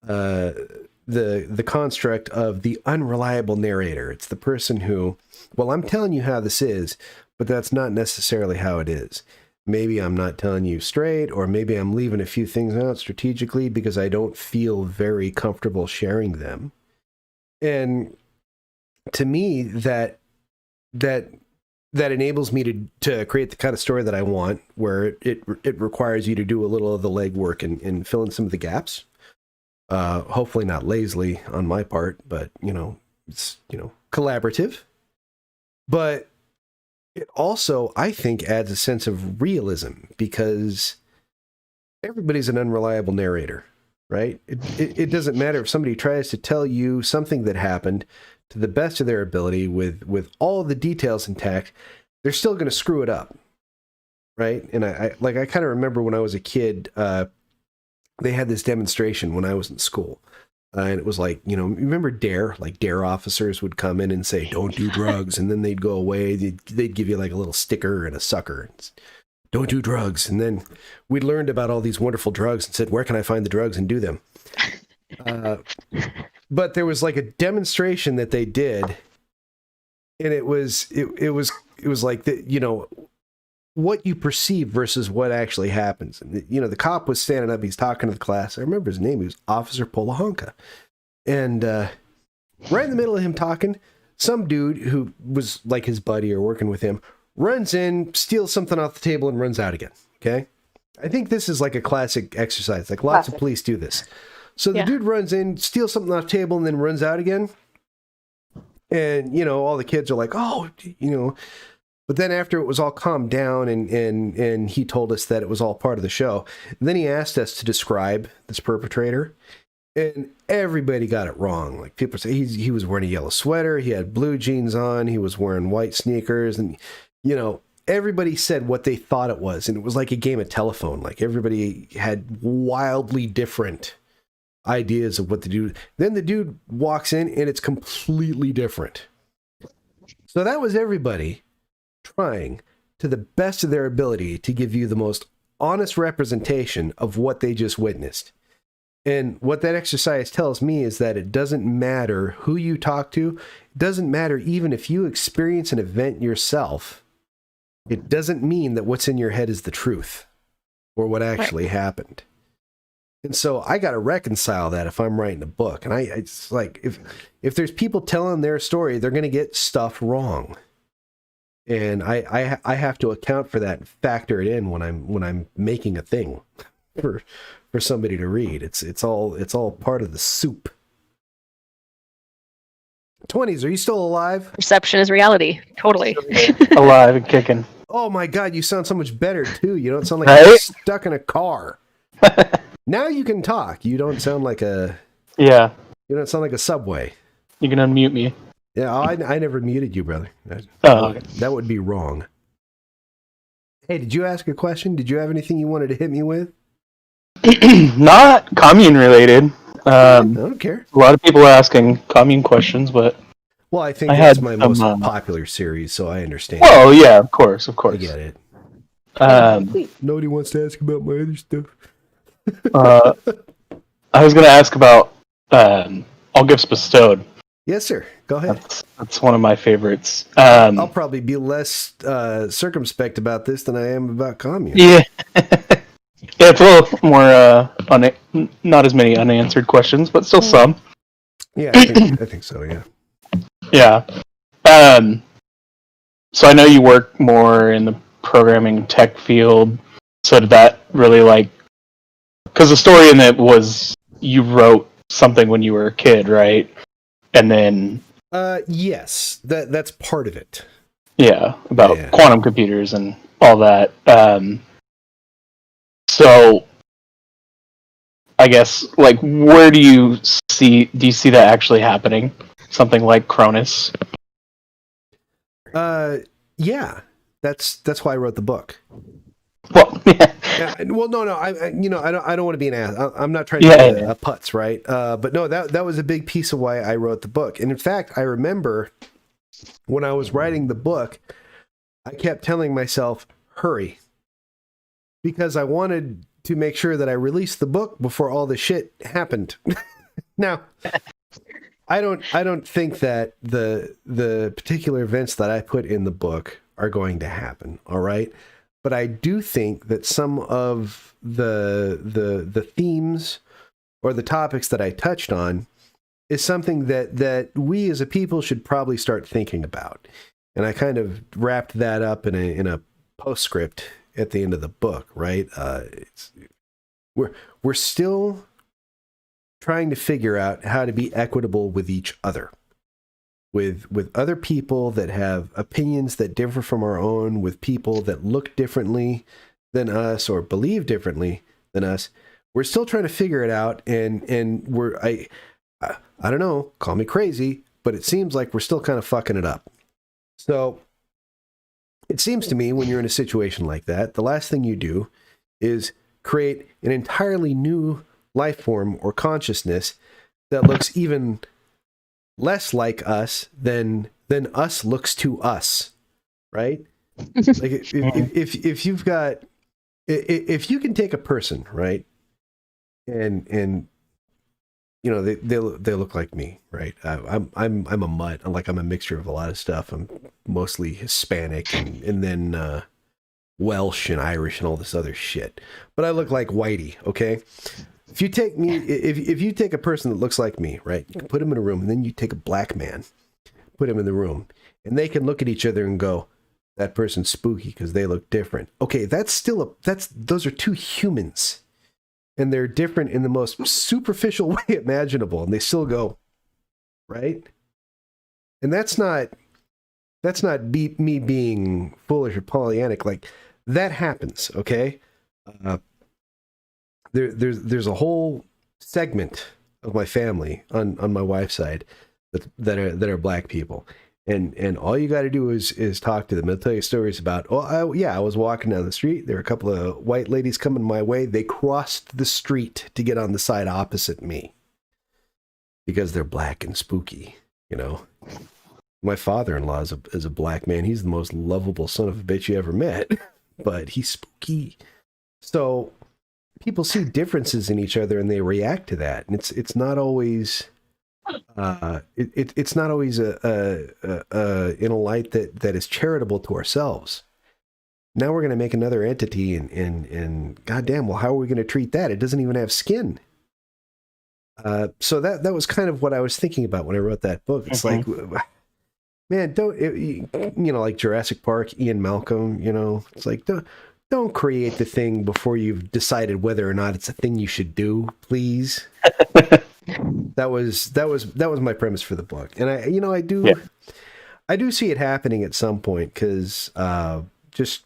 the construct of the unreliable narrator. It's the person who, well, I'm telling you how this is, but that's not necessarily how it is. Maybe I'm not telling you straight, or maybe I'm leaving a few things out strategically because I don't feel very comfortable sharing them. And to me, that enables me to create the kind of story that I want, where it requires you to do a little of the legwork and fill in some of the gaps. Hopefully not lazily on my part, but it's collaborative. But it also, I think, adds a sense of realism, because everybody's an unreliable narrator, right? It doesn't matter if somebody tries to tell you something that happened to the best of their ability with all the details intact, they're still going to screw it up, right? And I kind of remember when I was a kid, they had this demonstration when I was in school. And it was like, remember DARE? Like DARE officers would come in and say, don't do drugs. And then they'd go away. They'd give you like a little sticker and a sucker. Don't do drugs. And then we learned about all these wonderful drugs and said, where can I find the drugs and do them? But there was like a demonstration that they did. And it was like, what you perceive versus what actually happens. And the cop was standing up, he's talking to the class. I remember his name, he was Officer Polahonka. And right in the middle of him talking, some dude who was like his buddy or working with him runs in, steals something off the table, and runs out again. Okay? I think this is like a classic exercise. Like lots of police do this. So the dude runs in, steals something off the table, and then runs out again. And, all the kids are like, oh, But then after it was all calmed down and he told us that it was all part of the show, and then he asked us to describe this perpetrator, and everybody got it wrong. Like people say he was wearing a yellow sweater, he had blue jeans on, he was wearing white sneakers, and everybody said what they thought it was, and it was like a game of telephone. Like everybody had wildly different ideas of what to do. Then the dude walks in and it's completely different. So that was everybody trying to the best of their ability to give you the most honest representation of what they just witnessed. And what that exercise tells me is that it doesn't matter who you talk to. It doesn't matter even if you experience an event yourself. It doesn't mean that what's in your head is the truth or what actually happened. And so I got to reconcile that if I'm writing a book. And it's like, if there's people telling their story, they're going to get stuff wrong. And I have to account for that and factor it in when I'm making a thing for somebody to read. It's all part of the soup. 20s, are you still alive? Perception is reality. Totally. Alive and kicking. Oh my God, you sound so much better too. You don't sound like Right? you're stuck in a car. Now you can talk. You don't sound like a Yeah, subway. you can unmute me. Yeah, I never muted you, brother. Oh, okay. That would be wrong. Hey, did you ask a question? Did you have anything you wanted to hit me with? Not commune related. I don't care. A lot of people are asking commune questions, but Well, I think I that's had my some, most popular series, so I understand. well, yeah, of course. I get it. Nobody wants to ask about my other stuff. I was going to ask about All Gifts Bestowed. Yes, sir. Go ahead. That's one of my favorites. I'll probably be less circumspect about this than I am about commune. Yeah. Yeah, it's a little more not as many unanswered questions, but still some. Yeah, I think so. Yeah. Yeah. So I know you work more in the programming tech field. So did that really because the story in it was you wrote something when you were a kid, right? And then yes, that's part of it. yeah, about quantum computers and all that. So I guess where do you see that actually happening? Something like Cronus? Yeah, that's why I wrote the book. Well, yeah. Well, no, I don't want to be an ass. I'm not trying to be a putz, right? But no, that was a big piece of why I wrote the book. And in fact, I remember when I was writing the book, I kept telling myself, hurry, because I wanted to make sure that I released the book before all the shit happened. Now, I don't think that the particular events that I put in the book are going to happen, all right? But I do think that some of the themes or the topics that I touched on is something that we as a people should probably start thinking about. And I kind of wrapped that up in a postscript at the end of the book, right? We're still trying to figure out how to be equitable with each other, with other people that have opinions that differ from our own, with people that look differently than us or believe differently than us. We're still trying to figure it out, and I don't know, call me crazy, but it seems like we're still kind of fucking it up. So it seems to me when you're in a situation like that, the last thing you do is create an entirely new life form or consciousness that looks even less like us than us looks to us, right? Like if you've got, if you can take a person, right, and you know they look like me, right? I'm a mutt. I'm a mixture of a lot of stuff. I'm mostly Hispanic and then Welsh and Irish and all this other shit. But I look like Whitey, okay? If you take me, if you take a person that looks like me, right, you can put him in a room, and then you take a black man, put him in the room, and they can look at each other and go, that person's spooky because they look different. Okay, those are two humans, and they're different in the most superficial way imaginable, and they still go, right? And that's not me being foolish or Pollyannic. Like, that happens, okay? There's a whole segment of my family on my wife's side that are black people, and all you got to do is talk to them. They'll tell you stories about, I was walking down the street. There were a couple of white ladies coming my way. They crossed the street to get on the side opposite me because they're black and spooky, you know. My father-in-law is a black man. He's the most lovable son of a bitch you ever met, but he's spooky. So people see differences in each other and they react to that, and it's not always it's not always in a light that is charitable to ourselves. Now we're going to make another entity, and goddamn, well, how are we going to treat that? It doesn't even have skin. So that was kind of what I was thinking about when I wrote that book. It's like, man, like Jurassic Park, Ian Malcolm, it's like, don't create the thing before you've decided whether or not it's a thing you should do, please. That was my premise for the book. And I do see it happening at some point, because just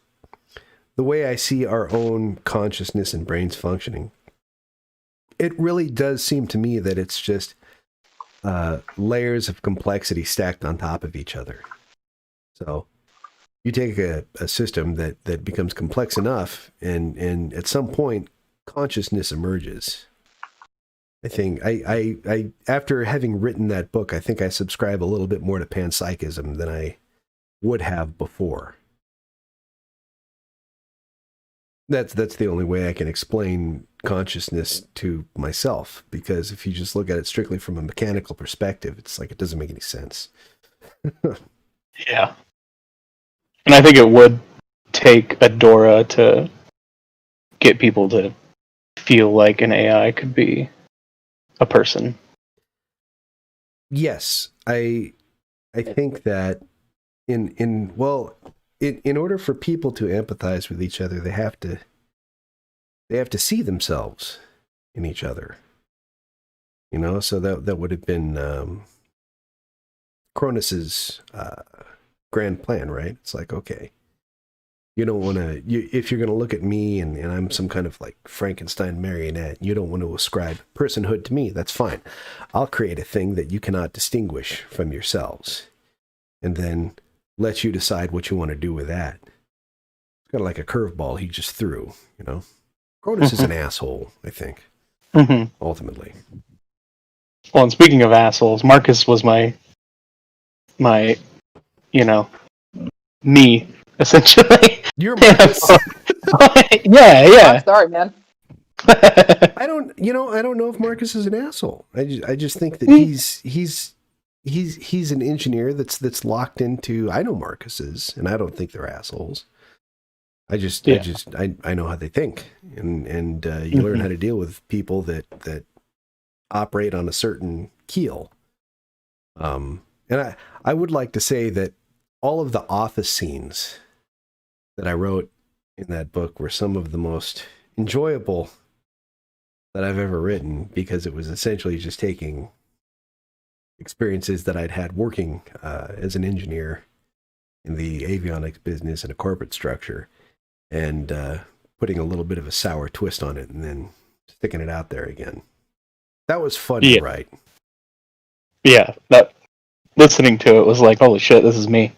the way I see our own consciousness and brains functioning, it really does seem to me that it's just layers of complexity stacked on top of each other. So you take a system that becomes complex enough, and at some point consciousness emerges. I think I after having written that book, I think I subscribe a little bit more to panpsychism than I would have before. That's the only way I can explain consciousness to myself, because if you just look at it strictly from a mechanical perspective, it's like it doesn't make any sense. Yeah. And I think it would take a Dora to get people to feel like an AI could be a person. Yes, I think that in order for people to empathize with each other, they have to see themselves in each other. So that would have been Cronus's grand plan, right? It's like, okay, you don't want to, if you're going to look at me and I'm some kind of like Frankenstein marionette, you don't want to ascribe personhood to me. That's fine. I'll create a thing that you cannot distinguish from yourselves, and then let you decide what you want to do with that. It's kind of like a curveball he just threw, Cronus is an asshole, I think, ultimately. Well, and speaking of assholes, Marcus was my me, essentially. You're Marcus. yeah. I'm sorry, man. I don't know if Marcus is an asshole. I just think that he's an engineer that's locked into. I know Marcus's, and I don't think they're assholes. I know how they think, and you learn how to deal with people that operate on a certain keel. And I would like to say that all of the office scenes that I wrote in that book were some of the most enjoyable that I've ever written, because it was essentially just taking experiences that I'd had working as an engineer in the avionics business in a corporate structure, and putting a little bit of a sour twist on it and then sticking it out there again. That was fun to write. Yeah, that listening to it was like, holy shit, this is me.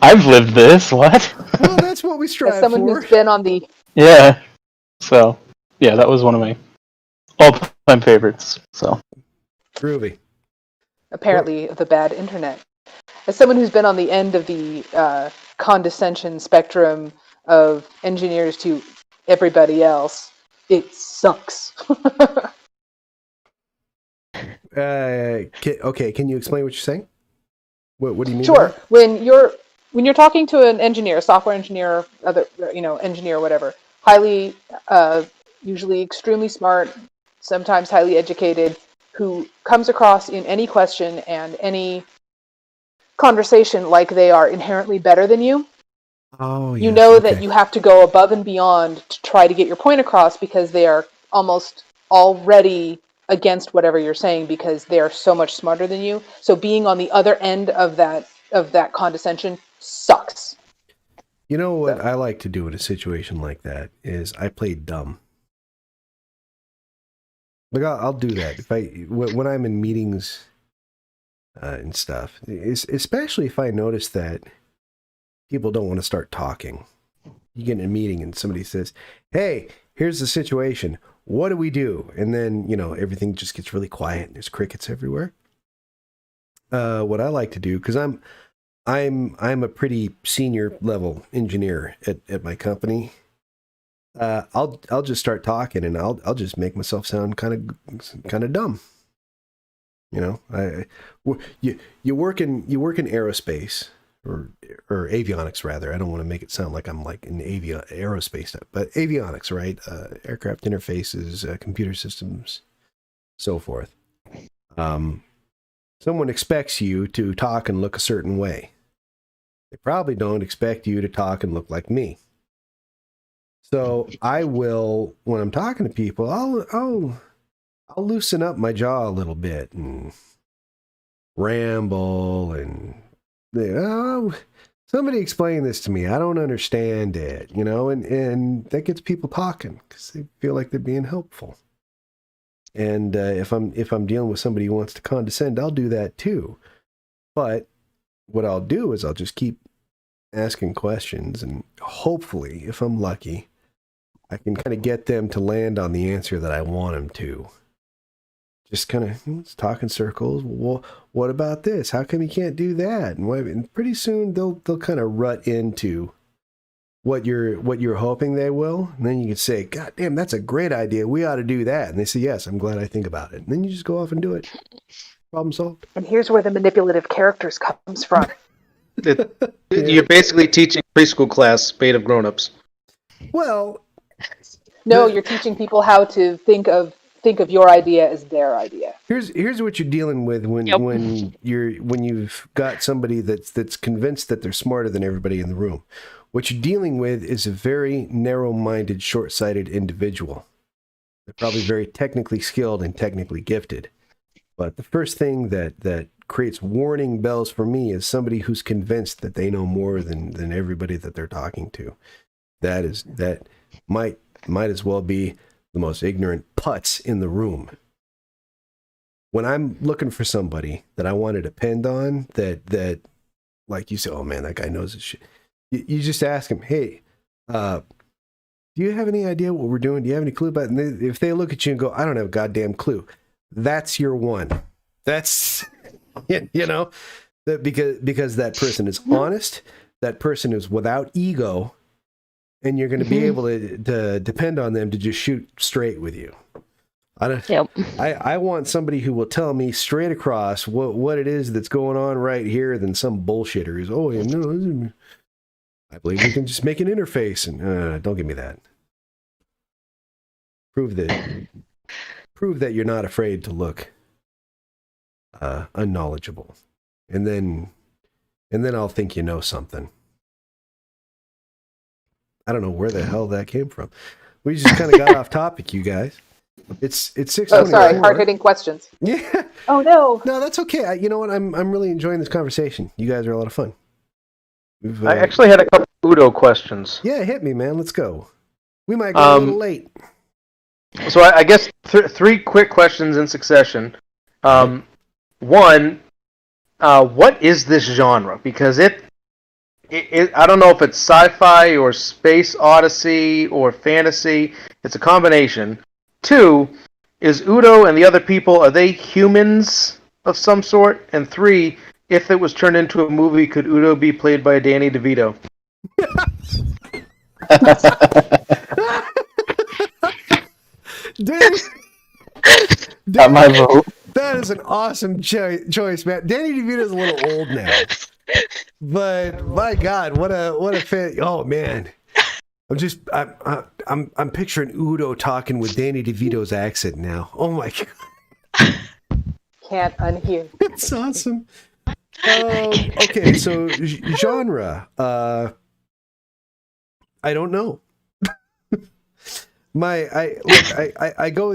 I've lived this. What? Well, that's what we strive As someone for. who's been on the Yeah. So, yeah, that was one of my all-time favorites. So Groovy. apparently the bad internet. As someone who's been on the end of the condescension spectrum of engineers to everybody else, it sucks. Okay, can you explain what you're saying? What do you mean? Sure. When you're talking to an engineer, software engineer, other engineer, whatever, highly, usually extremely smart, sometimes highly educated, who comes across in any question and any conversation like they are inherently better than you. Oh, yes, You know okay. that you have to go above and beyond to try to get your point across, because they are almost already against whatever you're saying because they are so much smarter than you. So being on the other end of that condescension sucks. You know what I like to do in a situation like that is I play dumb. Like I'll do that when I'm in meetings and stuff, especially if I notice that people don't want to start talking. You get in a meeting and somebody says, "Hey, here's the situation. What do we do?" And then, everything just gets really quiet and there's crickets everywhere. What I like to do, because I'm a pretty senior level engineer at my company. I'll just start talking and I'll just make myself sound kind of dumb. You know, you work in aerospace or avionics rather. I don't want to make it sound like I'm like in aerospace stuff, but avionics, right? Aircraft interfaces, computer systems, so forth. Someone expects you to talk and look a certain way. They probably don't expect you to talk and look like me. So I will, when I'm talking to people, I'll loosen up my jaw a little bit and ramble and somebody explain this to me. I don't understand it, you know, and that gets people talking because they feel like they're being helpful. And if I'm dealing with somebody who wants to condescend, I'll do that too. But what I'll do is I'll just keep asking questions, and hopefully, if I'm lucky, I can kind of get them to land on the answer that I want them to. Just kind of talk in circles. Well, what about this? How come you can't do that? And pretty soon they'll kind of rut into what you're hoping they will. And then you can say, God damn, that's a great idea. We ought to do that. And they say, yes, I'm glad I think about it. And then you just go off and do it. Problem solved. And here's where the manipulative characters comes from. You're basically teaching preschool class beta of grown-ups. Well, No, you're teaching people how to think of your idea as their idea. here's what you're dealing with when you've got somebody that's convinced that they're smarter than everybody in the room. What you're dealing with is a very narrow-minded, short-sighted individual. They're probably very technically skilled and technically gifted. But the first thing that creates warning bells for me is somebody who's convinced that they know more than everybody that they're talking to. That might as well be the most ignorant putz in the room. When I'm looking for somebody that I want to depend on, that like you say, oh man, that guy knows his shit. You just ask him, hey, do you have any idea what we're doing? Do you have any clue about it? And if they look at you and go, I don't have a goddamn clue, that's your one. That's, you know, that because that person is honest, that person is without ego, and you're going to be able to depend on them to just shoot straight with you. I want somebody who will tell me straight across what it is that's going on right here than some bullshitter who's, oh, yeah, no, I believe we can just make an interface. And don't give me that. Prove that you're not afraid to look unknowledgeable. And then I'll think you know something. I don't know where the hell that came from. We just kind of got off topic, you guys. It's 6:24. Oh, sorry, hard-hitting questions. Yeah. Oh no. No, that's okay. You know what? I'm really enjoying this conversation. You guys are a lot of fun. I actually had a couple Udo questions. Yeah, hit me, man. Let's go. We might go a little late. So I guess three quick questions in succession. One, what is this genre? Because it I don't know if it's sci-fi or space odyssey or fantasy. It's a combination. Two, is Udo and the other people, are they humans of some sort? And three, if it was turned into a movie, could Udo be played by Danny DeVito? Danny, Got my vote. that is an awesome choice, man. Danny DeVito's a little old now, but my God, what a fan! Oh man, I'm picturing Udo talking with Danny DeVito's accent now. Oh my God, Can't unhear. that's awesome. Okay, so genre. I don't know. I go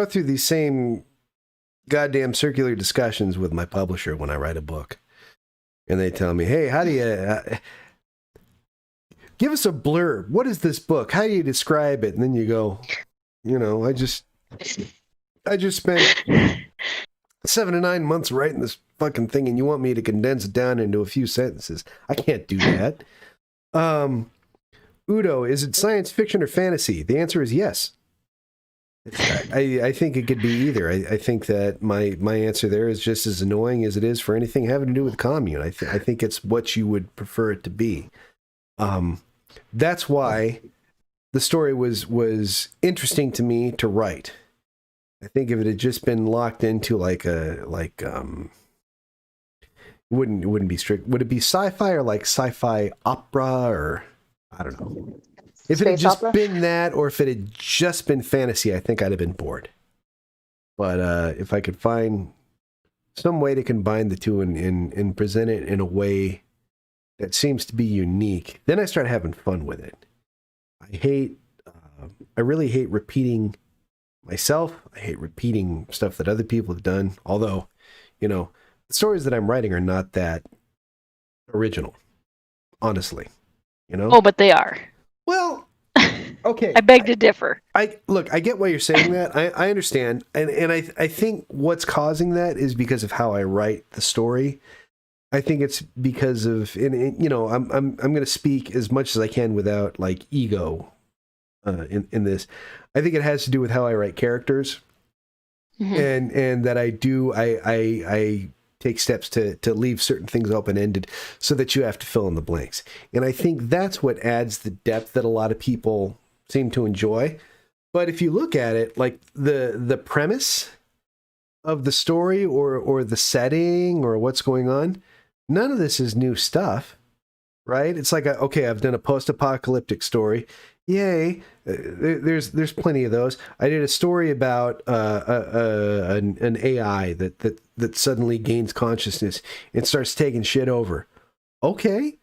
through these same goddamn circular discussions with my publisher when I write a book, and they tell me, "Hey, how do you give us a blurb? What is this book? How do you describe it?" And then you go, you know, I just spent 7 to 9 months writing this fucking thing, and you want me to condense it down into a few sentences? I can't do that. Udo, is it science fiction or fantasy? The answer is yes. I think it could be either. I think that my answer there is just as annoying as it is for anything having to do with commune. I think it's what you would prefer it to be. That's why the story was interesting to me to write. I think if it had just been locked into it wouldn't be strict. Would it be sci-fi or like sci-fi opera, or I don't know. If it had Space just opera? been that, or if it had just been fantasy, I think I'd have been bored. But if I could find some way to combine the two and present it in a way that seems to be unique, then I start having fun with it. I really hate repeating myself. I hate repeating stuff that other people have done. Although, the stories that I'm writing are not that original, honestly. Oh, but they are. Well, okay. I beg to differ. I get why you're saying that. I understand, and I think what's causing that is because of how I write the story. I think it's because of, I'm going to speak as much as I can without like ego in this. I think it has to do with how I write characters, and that I take steps to leave certain things open-ended so that you have to fill in the blanks. And I think that's what adds the depth that a lot of people seem to enjoy. But if you look at it, like the premise of the story or the setting or what's going on, none of this is new stuff, right? It's like, okay, I've done a post-apocalyptic story. Yay. There's plenty of those. I did a story about an AI that suddenly gains consciousness and starts taking shit over. Okay.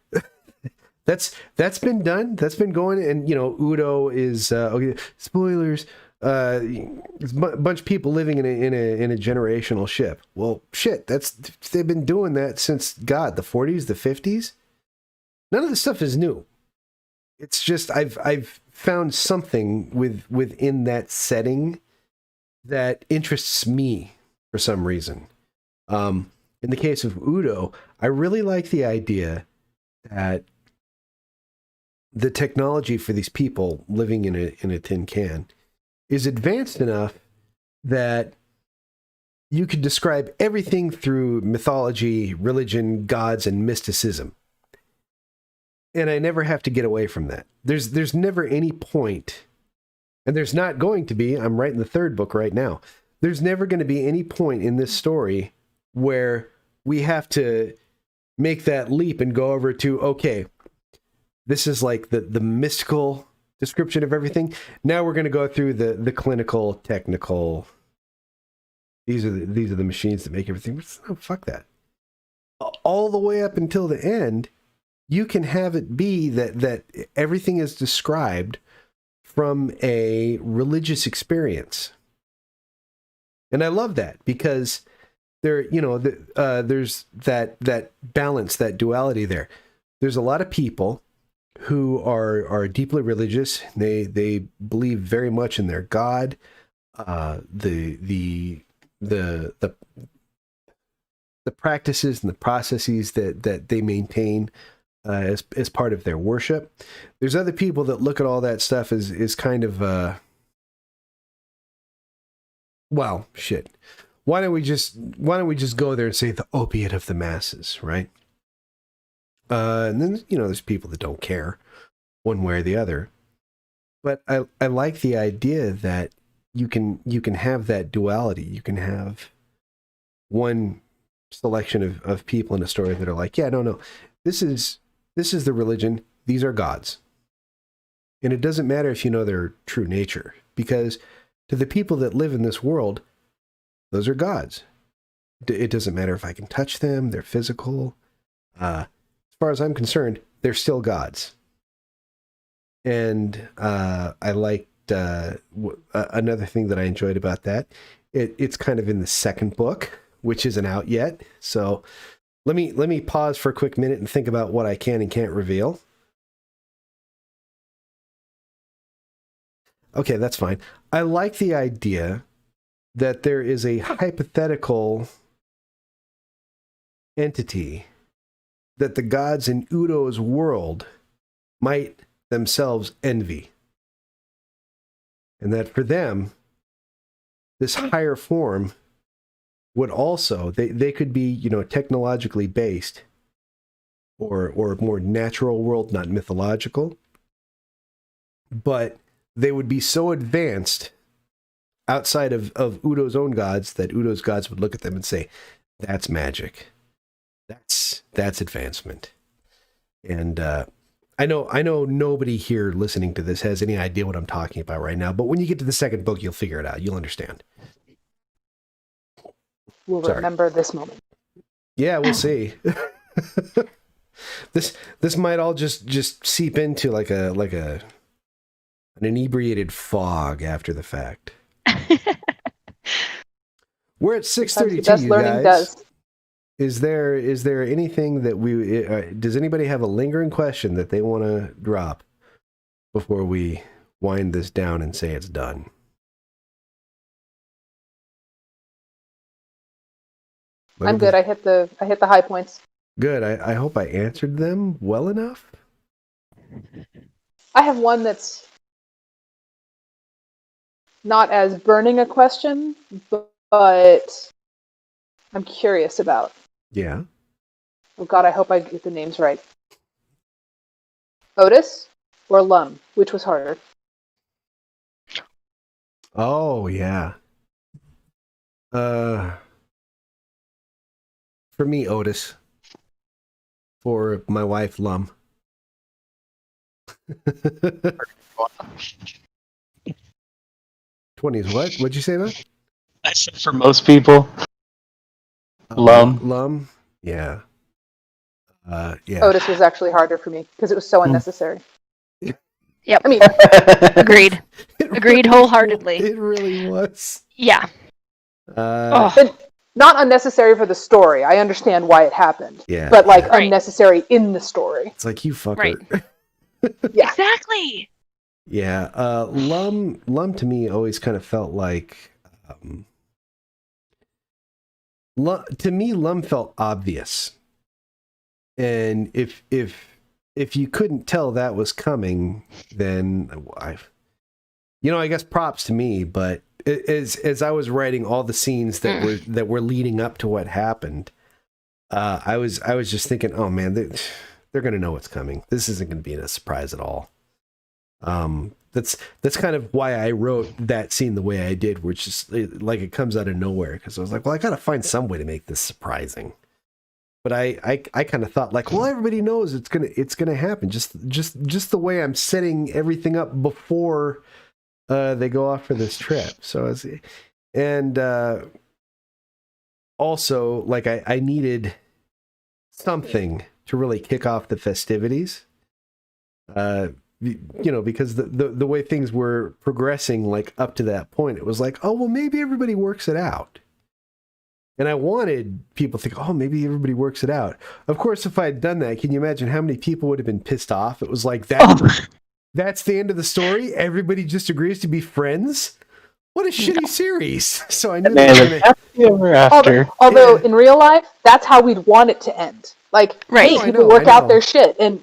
That's been done. That's been going. And Udo is okay. Spoilers. There's a bunch of people living in a generational ship. Well, shit. They've been doing that since the 40s, the 50s. None of this stuff is new. It's just I've found something within that setting that interests me for some reason. In the case of Udo, I really like the idea that the technology for these people living in a tin can is advanced enough that you could describe everything through mythology, religion, gods, and mysticism. And I never have to get away from that. There's never any point, and there's not going to be, I'm writing the third book right now, there's never going to be any point in this story where we have to make that leap and go over to, okay, this is like the mystical description of everything. Now we're going to go through the clinical, technical, these are the machines that make everything. Oh, fuck that. All the way up until the end, you can have it be that everything is described from a religious experience. And I love that because there's that balance, that duality there. There's a lot of people who are deeply religious. They believe very much in their God. The practices and the processes that they maintain as part of their worship. There's other people that look at all that stuff as kind of well, shit. Why don't we just go there and say the opiate of the masses, right? And then there's people that don't care one way or the other. But I like the idea that you can have that duality. You can have one selection of people in a story that are like, yeah, no, this is the religion. These are gods. And it doesn't matter if you know their true nature, because to the people that live in this world, those are gods. It doesn't matter if I can touch them, they're physical. As far as I'm concerned, they're still gods. And I liked another thing that I enjoyed about that. It's kind of in the second book, which isn't out yet. So let me pause for a quick minute and think about what I can and can't reveal. Okay, that's fine. I like the idea that there is a hypothetical entity that the gods in Udo's world might themselves envy. And that for them, this higher form would also, they could be, you know, technologically based or more natural world, not mythological, but they would be so advanced outside of Udo's own gods that Udo's gods would look at them and say, that's magic. That's advancement. And I know nobody here listening to this has any idea what I'm talking about right now, but when you get to the second book, you'll figure it out. You'll understand. We'll Sorry. remember this moment. Yeah, we'll see. This might all just seep into like an inebriated fog after the fact. We're at 6:32, The best you learning guys. does. Is there anything that does anybody have a lingering question that they want to drop before we wind this down and say it's done? I'm good. I hit the high points. Good. I hope I answered them well enough. I have one that's not as burning a question, but I'm curious about. Yeah. Oh God, I hope I get the names right. Otis or Lum? Which was harder? Oh, yeah. For me, Otis. For my wife, Lum. 20s, what? What'd you say, man? I said for most people. Lum. Lum? Yeah. Yeah. Otis was actually harder for me because it was so unnecessary. Yep. I mean, Agreed. Agreed wholeheartedly. It really was. Yeah. Uh, but not unnecessary for the story. I understand why it happened. yeah. But like Right. unnecessary in the story. It's like, you fucker. Right. Yeah. Exactly. Yeah. Lum to me always kind of felt like, to me, Lum felt obvious. And if you couldn't tell that was coming, then I guess props to me. But as I was writing all the scenes that were leading up to what happened, I was just thinking, oh man, they're gonna know what's coming. This isn't gonna be a surprise at all. That's kind of why I wrote that scene the way I did, which is like it comes out of nowhere, because I was like, well, I gotta find some way to make this surprising. But I kind of thought like, well, everybody knows it's gonna happen. Just the way I'm setting everything up before they go off for this trip. So also like I needed something to really kick off the festivities. Because the way things were progressing, like up to that point, it was like, oh well, maybe everybody works it out. And I wanted people to think, oh, maybe everybody works it out. Of course, if I had done that, can you imagine how many people would have been pissed off? It was like that. That's the end of the story. Everybody just agrees to be friends. What a shitty series. So I knew they were gonna... Ever after. Although in real life, that's how we'd want it to end. Like, Right. hey, Oh, I people know, work I out know. their shit, and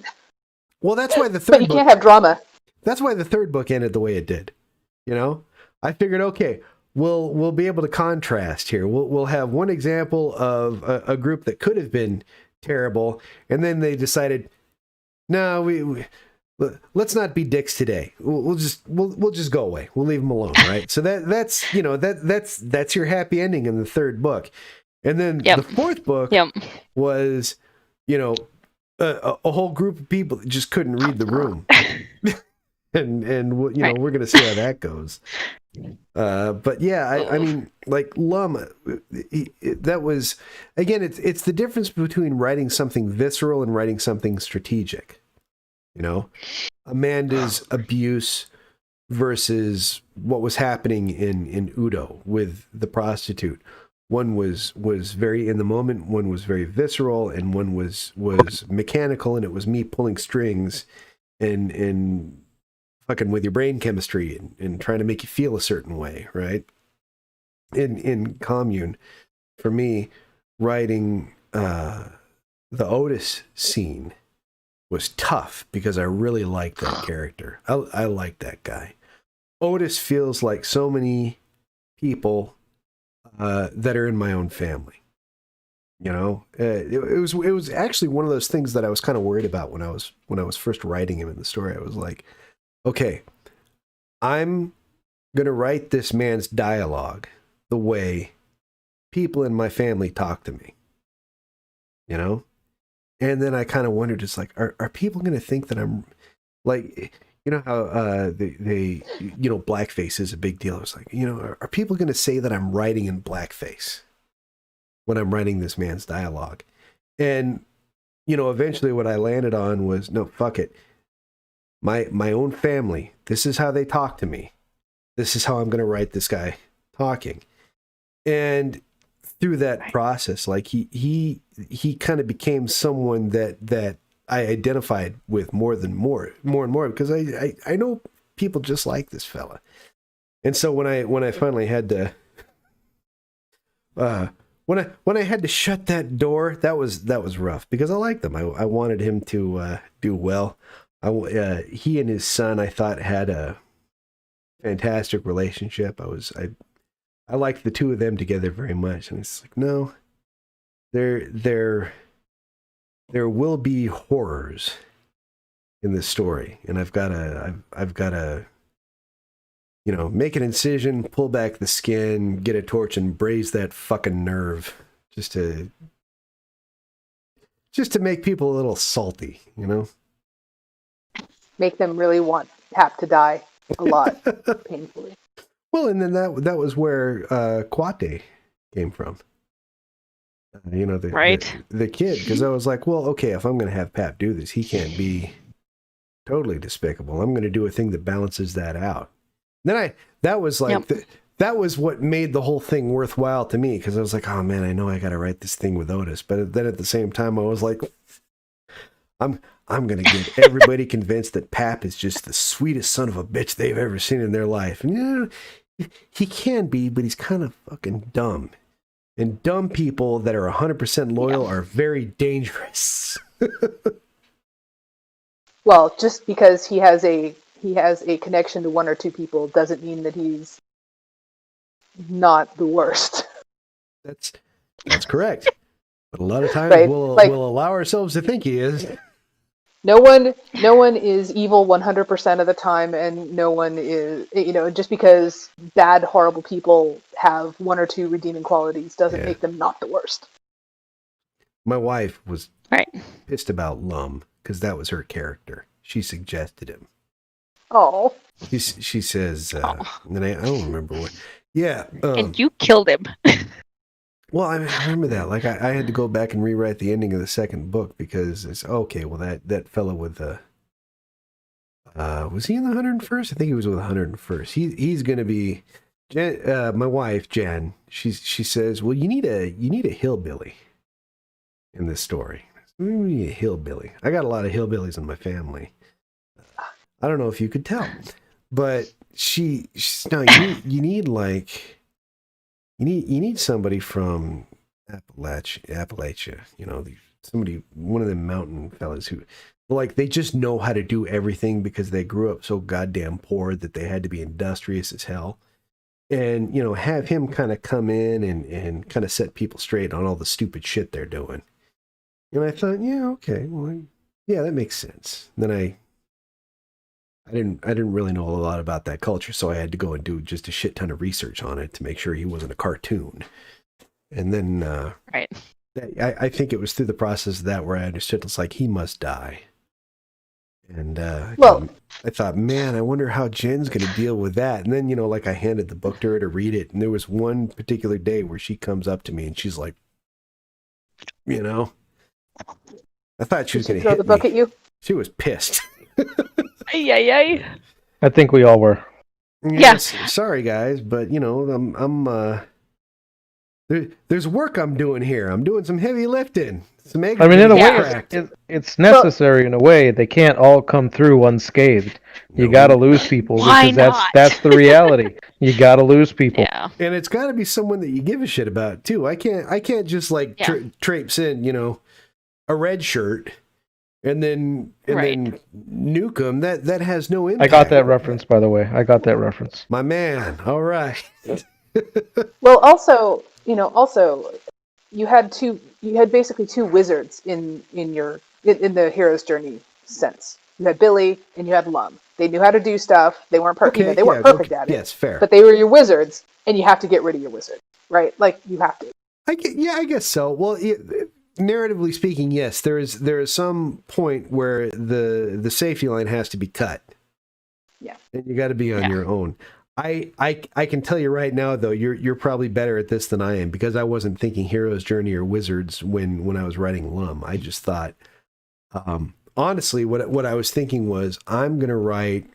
Well, that's why the but third you book. can't have drama. That's why the third book ended the way it did. You know, I figured, okay, we'll be able to contrast here. We'll have one example of a group that could have been terrible, and then they decided, no, we let's not be dicks today. We'll just go away. We'll leave them alone, right? So that's your happy ending in the third book, and then Yep. the fourth book Yep. was, a whole group of people that just couldn't read the room. and Right. we're gonna see how that goes. But yeah, I mean, like Lum, that was, again, it's the difference between writing something visceral and writing something strategic. Amanda's abuse versus what was happening in Udo with the prostitute. One was very in the moment, one was very visceral, and one was mechanical, and it was me pulling strings and fucking with your brain chemistry and trying to make you feel a certain way, right? In Commune, for me, writing the Otis scene was tough because I really liked that character. I liked that guy. Otis feels like so many people that are in my own family. You know, it was actually one of those things that I was kind of worried about when I was first writing him in the story. I was like, okay, I'm gonna write this man's dialogue the way people in my family talk to me. You know, and then I kind of wondered, just like, are people gonna think that I'm like, you know how they you know, blackface is a big deal. It's like, you know, are people gonna say that I'm writing in blackface when I'm writing this man's dialogue? And, you know, eventually what I landed on was, no, fuck it. My own family, this is how they talk to me. This is how I'm going to write this guy talking. And through that process, like he kind of became someone that I identified with more and more, because I know people just like this fella. And so when I finally had to, when I had to shut that door, that was rough, because I liked him. I wanted him to do well. He and his son, I thought, had a fantastic relationship. I liked the two of them together very much. And it's like, no, there will be horrors in this story, and I've got to, you know, make an incision, pull back the skin, get a torch, and braise that fucking nerve, just to make people a little salty, you know. Make them really want Hap to die a lot, painfully. Well, and then that was where Kwate came from. You know, the kid, because I was like, well, okay, if I'm going to have Pap do this, he can't be totally despicable. I'm going to do a thing that balances that out. Then that was like, yep. That was what made the whole thing worthwhile to me, because I was like, oh man, I know I got to write this thing with Otis. But then at the same time, I was like, I'm going to get everybody convinced that Pap is just the sweetest son of a bitch they've ever seen in their life. And, you know, he can be, but he's kind of fucking dumb. And dumb people that are 100% loyal are very dangerous. Well, just because he has a connection to one or two people doesn't mean that he's not the worst. That's correct. But a lot of times right? we'll allow ourselves to think he is. No one is evil 100% of the time, and no one is, you know, just because bad, horrible people have one or two redeeming qualities doesn't make them not the worst. My wife was pissed about Lum, because that was her character. She suggested him. Oh. She says, and I don't remember what. Yeah. And you killed him. Well, I remember that. Like, I had to go back and rewrite the ending of the second book, because it's okay. Well, that fellow with the was he in the 101st? I think he was with the 101st. He's going to be Jen, my wife Jen. She says, well, you need a hillbilly in this story. You need a hillbilly. I got a lot of hillbillies in my family. I don't know if you could tell, but she's no. You need somebody from Appalachia, you know, one of them mountain fellas who, like, they just know how to do everything because they grew up so goddamn poor that they had to be industrious as hell. And, you know, have him kind of come in and kind of set people straight on all the stupid shit they're doing. And I thought, yeah, okay, well, yeah, that makes sense. And then I didn't really know a lot about that culture, so I had to go and do just a shit ton of research on it to make sure he wasn't a cartoon. And then, right. I think it was through the process of that where I understood it's like, he must die. And I thought, man, I wonder how Jen's going to deal with that. And then, you know, like, I handed the book to her to read it, and there was one particular day where she comes up to me and she's like, you know, I thought she was going to hit the book me. At you. She was pissed. Ay. I think we all were. Yes. Sorry, guys, but you know, I'm there's work I'm doing here. I'm doing some heavy lifting. Some eggs. I mean, in a way, cracked. it's necessary in a way. They can't all come through unscathed. You got to lose people Why because not? that's the reality. You got to lose people. Yeah. And it's got to be someone that you give a shit about too. I can't just like traipse in, you know, a red shirt and then nuke them. That has no impact. I got that reference, by the way. I got that reference. My man. All right. Well, also, you had basically two wizards in the hero's journey sense. You had Billy and you had Lum. They knew how to do stuff. They weren't Okay, they weren't yeah, perfect at it. Yes, fair. But they were your wizards, and you have to get rid of your wizard, right? Like you have to. I guess so. Well, narratively speaking, yes, there is some point where the safety line has to be cut. Yeah. And you got to be on your own. I can tell you right now, though, you're probably better at this than I am, because I wasn't thinking hero's journey or wizards when I was writing Lum. I just thought, honestly, what I was thinking was, I'm gonna write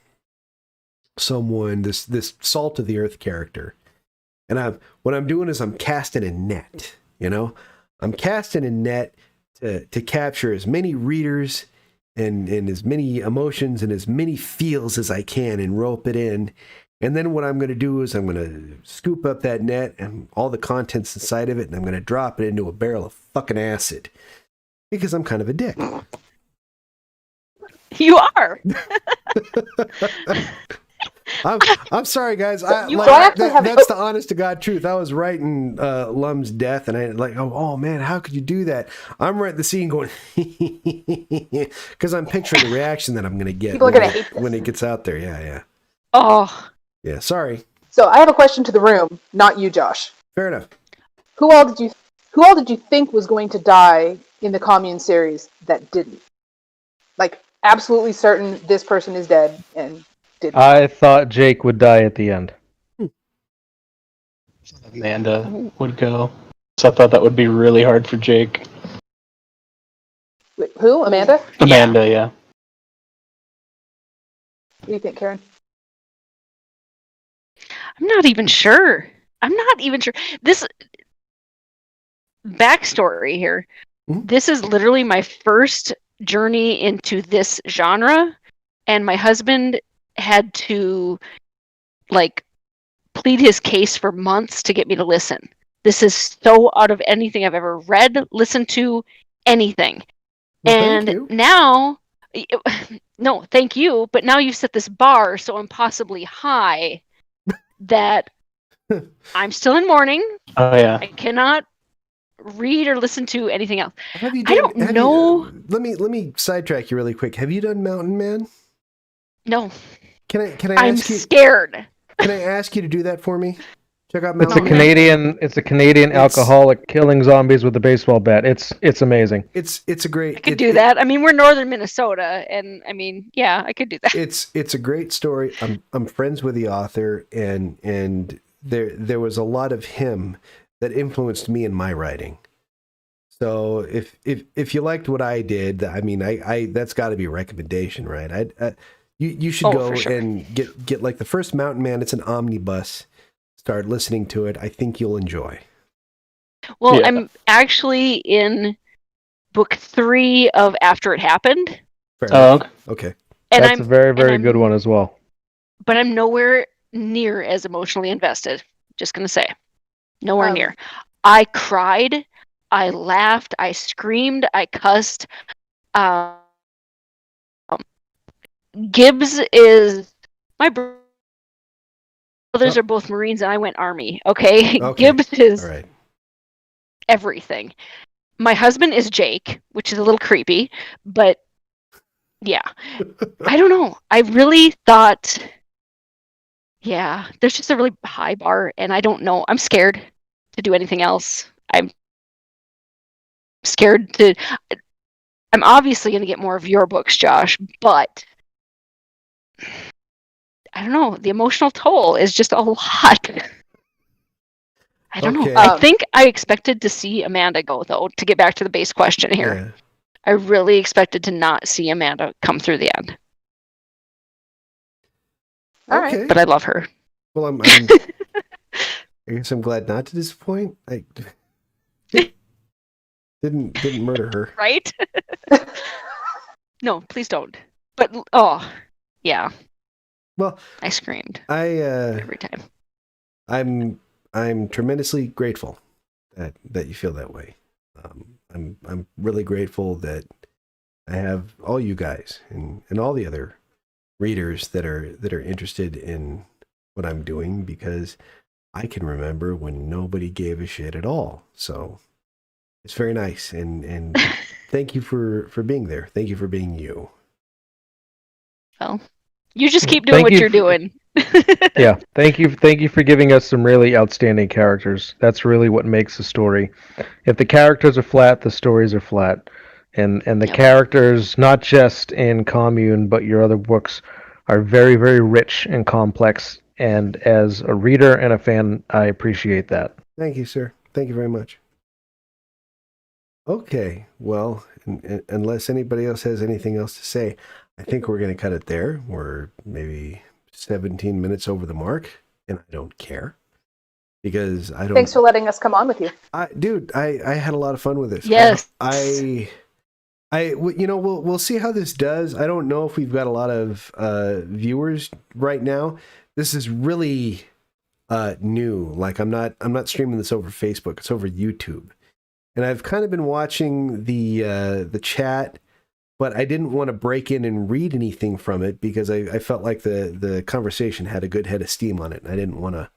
someone, this salt of the earth character, and what I'm doing is I'm casting a net. I'm casting a net to capture as many readers and as many emotions and as many feels as I can and rope it in. And then what I'm going to do is I'm going to scoop up that net and all the contents inside of it, and I'm going to drop it into a barrel of fucking acid, because I'm kind of a dick. You are. I'm sorry, guys. That's the honest to God truth. I was writing Lum's death, and I like, oh man, how could you do that? I'm writing the scene going, because I'm picturing the reaction that I'm going to get when it gets out there. Yeah. Oh. Yeah, sorry. So I have a question to the room, not you, Josh. Fair enough. Who all did you think was going to die in the Commune series that didn't? Like, absolutely certain this person is dead and didn't. I thought Jake would die at the end. Amanda would go. So I thought that would be really hard for Jake. Wait, who? Amanda? Amanda, yeah. What do you think, Karen? I'm not even sure. This backstory here. Mhm. This is literally my first journey into this genre, and my husband had to plead his case for months to get me to listen. This is so out of anything I've ever read, listened to, anything. Well, thank and you. now, no, thank you. But now you've set this bar so impossibly high that I'm still in mourning. Oh, yeah. I cannot read or listen to anything else. Have you I don't know. Let me sidetrack you really quick. Have you done Mountain Man? No, Can I I'm ask you? scared. Can I ask you to do that for me? Check out It's a Mountain Man. Canadian alcoholic killing zombies with a baseball bat. It's amazing. It's a great. I could do that. I mean, we're northern Minnesota, and I mean, yeah, I could do that. It's a great story. I'm friends with the author, and there was a lot of him that influenced me in my writing. So if you liked what I did, I mean, I that's got to be a recommendation, right? You should go for sure. and get like the first Mountain Man. It's an omnibus. Start listening to it. I think you'll enjoy. Well, Yeah. I'm actually in book 3 of After It Happened, Fair Oh, enough. Okay. and That's a very, very I'm- good one as well. but I'm nowhere near as emotionally invested. Just gonna say, nowhere Um, near. I cried, I laughed, I screamed, I cussed. Gibbs is my brothers Oh. are both Marines, and I went Army. Okay, Okay. Gibbs is All right. everything. My husband is Jake, which is a little creepy, but yeah, I don't know. I really thought, yeah, there's just a really high bar, and I don't know. I'm scared to do anything else. I'm scared to. I'm obviously going to get more of your books, Josh, but I don't know. The emotional toll is just a lot. I don't Okay. know. I think I expected to see Amanda go, though, to get back to the base question here. Yeah. I really expected to not see Amanda come through the end, All right. Okay. but I love her. Well, I guess I'm glad not to disappoint. I didn't murder her. Right? No, please don't. But, oh, yeah. Well, I screamed I every time. I'm tremendously grateful that you feel that way. I'm really grateful that I have all you guys and all the other readers that are interested in what I'm doing, because I can remember when nobody gave a shit at all. So it's very nice, and thank you for being there. Thank you for being you. Well, you just keep doing Thank what you you're doing. Yeah, thank you for giving us some really outstanding characters. That's really what makes a story. If the characters are flat, the stories are flat. And the Yep. characters, not just in Commune, but your other books, are very, very rich and complex. And as a reader and a fan, I appreciate that. Thank you, sir. Thank you very much. Okay, well, unless anybody else has anything else to say, I think we're going to cut it there. We're maybe 17 minutes over the mark, and I don't care because I don't. Thanks for letting us come on with you. I had a lot of fun with this. Yes. We'll see how this does. I don't know if we've got a lot of viewers right now. This is really new. Like I'm not streaming this over Facebook. It's over YouTube. And I've kind of been watching the chat, but I didn't want to break in and read anything from it because I felt like the conversation had a good head of steam on it, and I didn't want to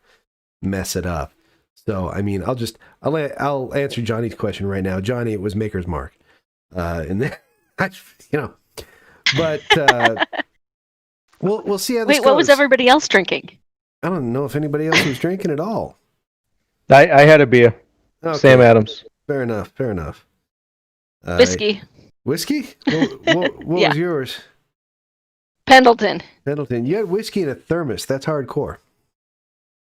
mess it up. So I mean, I'll answer Johnny's question right now. Johnny, it was Maker's Mark, and then but we'll see how this Wait, goes. what was everybody else drinking? I don't know if anybody else was drinking at all. I had a beer. Okay. Sam Adams. Fair enough. Whiskey. Whiskey? What Yeah. was yours? Pendleton. Pendleton. You had whiskey in a thermos. That's hardcore.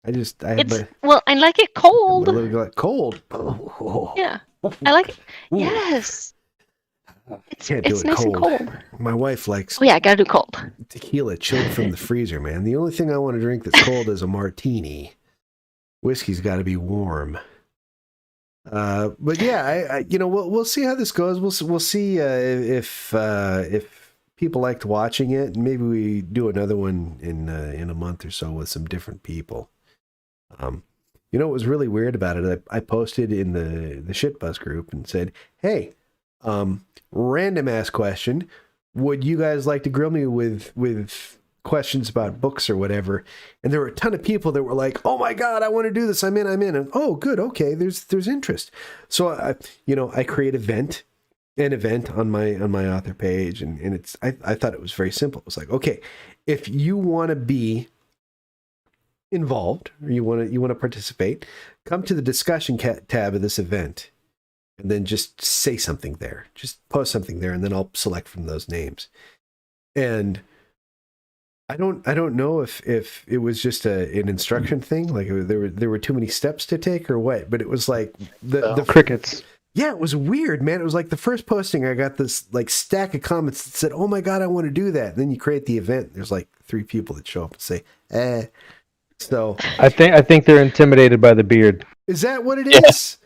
I had I like it my cold. little glass. Cold. Oh. Yeah. I like it. Ooh. Yes. Can't do It's it nice cold. and cold. My wife likes Oh yeah, I gotta do cold. tequila chilled from the freezer, man. The only thing I want to drink that's cold is a martini. Whiskey's got to be warm. But yeah, we'll see how this goes. We'll see if people liked watching it, and maybe we do another one in a month or so with some different people. What was really weird about it? I posted in the Shitbus group and said, "Hey, random ass question: would you guys like to grill me with questions about books or whatever?" And there were a ton of people that were like, "Oh my god, I want to do this. I'm in." And oh, good, okay. There's interest. So I create an event on my author page, and it's I thought it was very simple. It was like, okay, if you want to be involved or you want to participate, come to the discussion tab of this event, and then just say something there. Just post something there, and then I'll select from those names. And I don't know if it was just an instruction thing, like there were too many steps to take or what, but it was like the Crickets. Yeah, it was weird, man. It was like the first posting, I got this like stack of comments that said, "Oh my god, I want to do that." And then you create the event. There's like 3 people that show up and say, "Eh." So I think they're intimidated by the beard. is that what it is?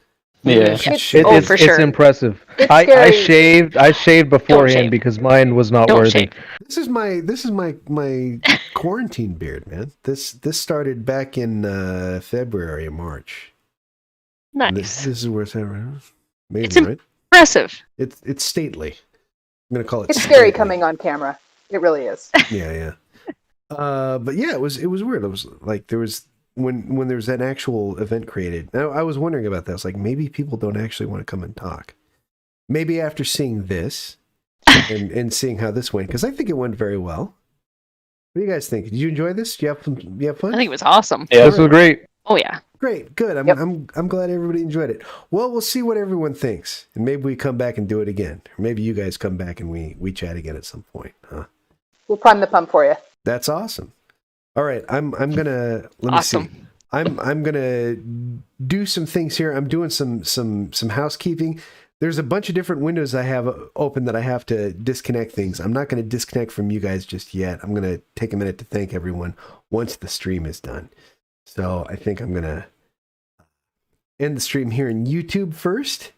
Yeah. Should It's- shave. Oh, for sure. It's impressive. It's I scary. shaved beforehand shave. because mine was not Don't worthy. shave. This is my quarantine beard, man. This started back in February or March. And Nice. This is where it's at right now. Amazing, It's right? Impressive. It's stately. I'm gonna call it. It's scary stately. coming on camera. It really is. Yeah. But yeah, it was weird. It was like there was when there was an actual event created. Now, I was wondering about that. I was like, maybe people don't actually want to come and talk. Maybe after seeing this and seeing how this went, because I think it went very well. What do you guys think? Did you enjoy this? Do you have fun? I think it was awesome. Yeah. This was great. Oh yeah. Great, good. Yep. I'm glad everybody enjoyed it. Well, we'll see what everyone thinks, and maybe we come back and do it again, or maybe you guys come back and we chat again at some point, huh? We'll prime the pump for you. That's awesome. All right, I'm gonna let me see. Awesome. I'm gonna do some things here. I'm doing some housekeeping. There's a bunch of different windows I have open that I have to disconnect things. I'm not going to disconnect from you guys just yet. I'm going to take a minute to thank everyone once the stream is done. So I think I'm going to end the stream here in YouTube first.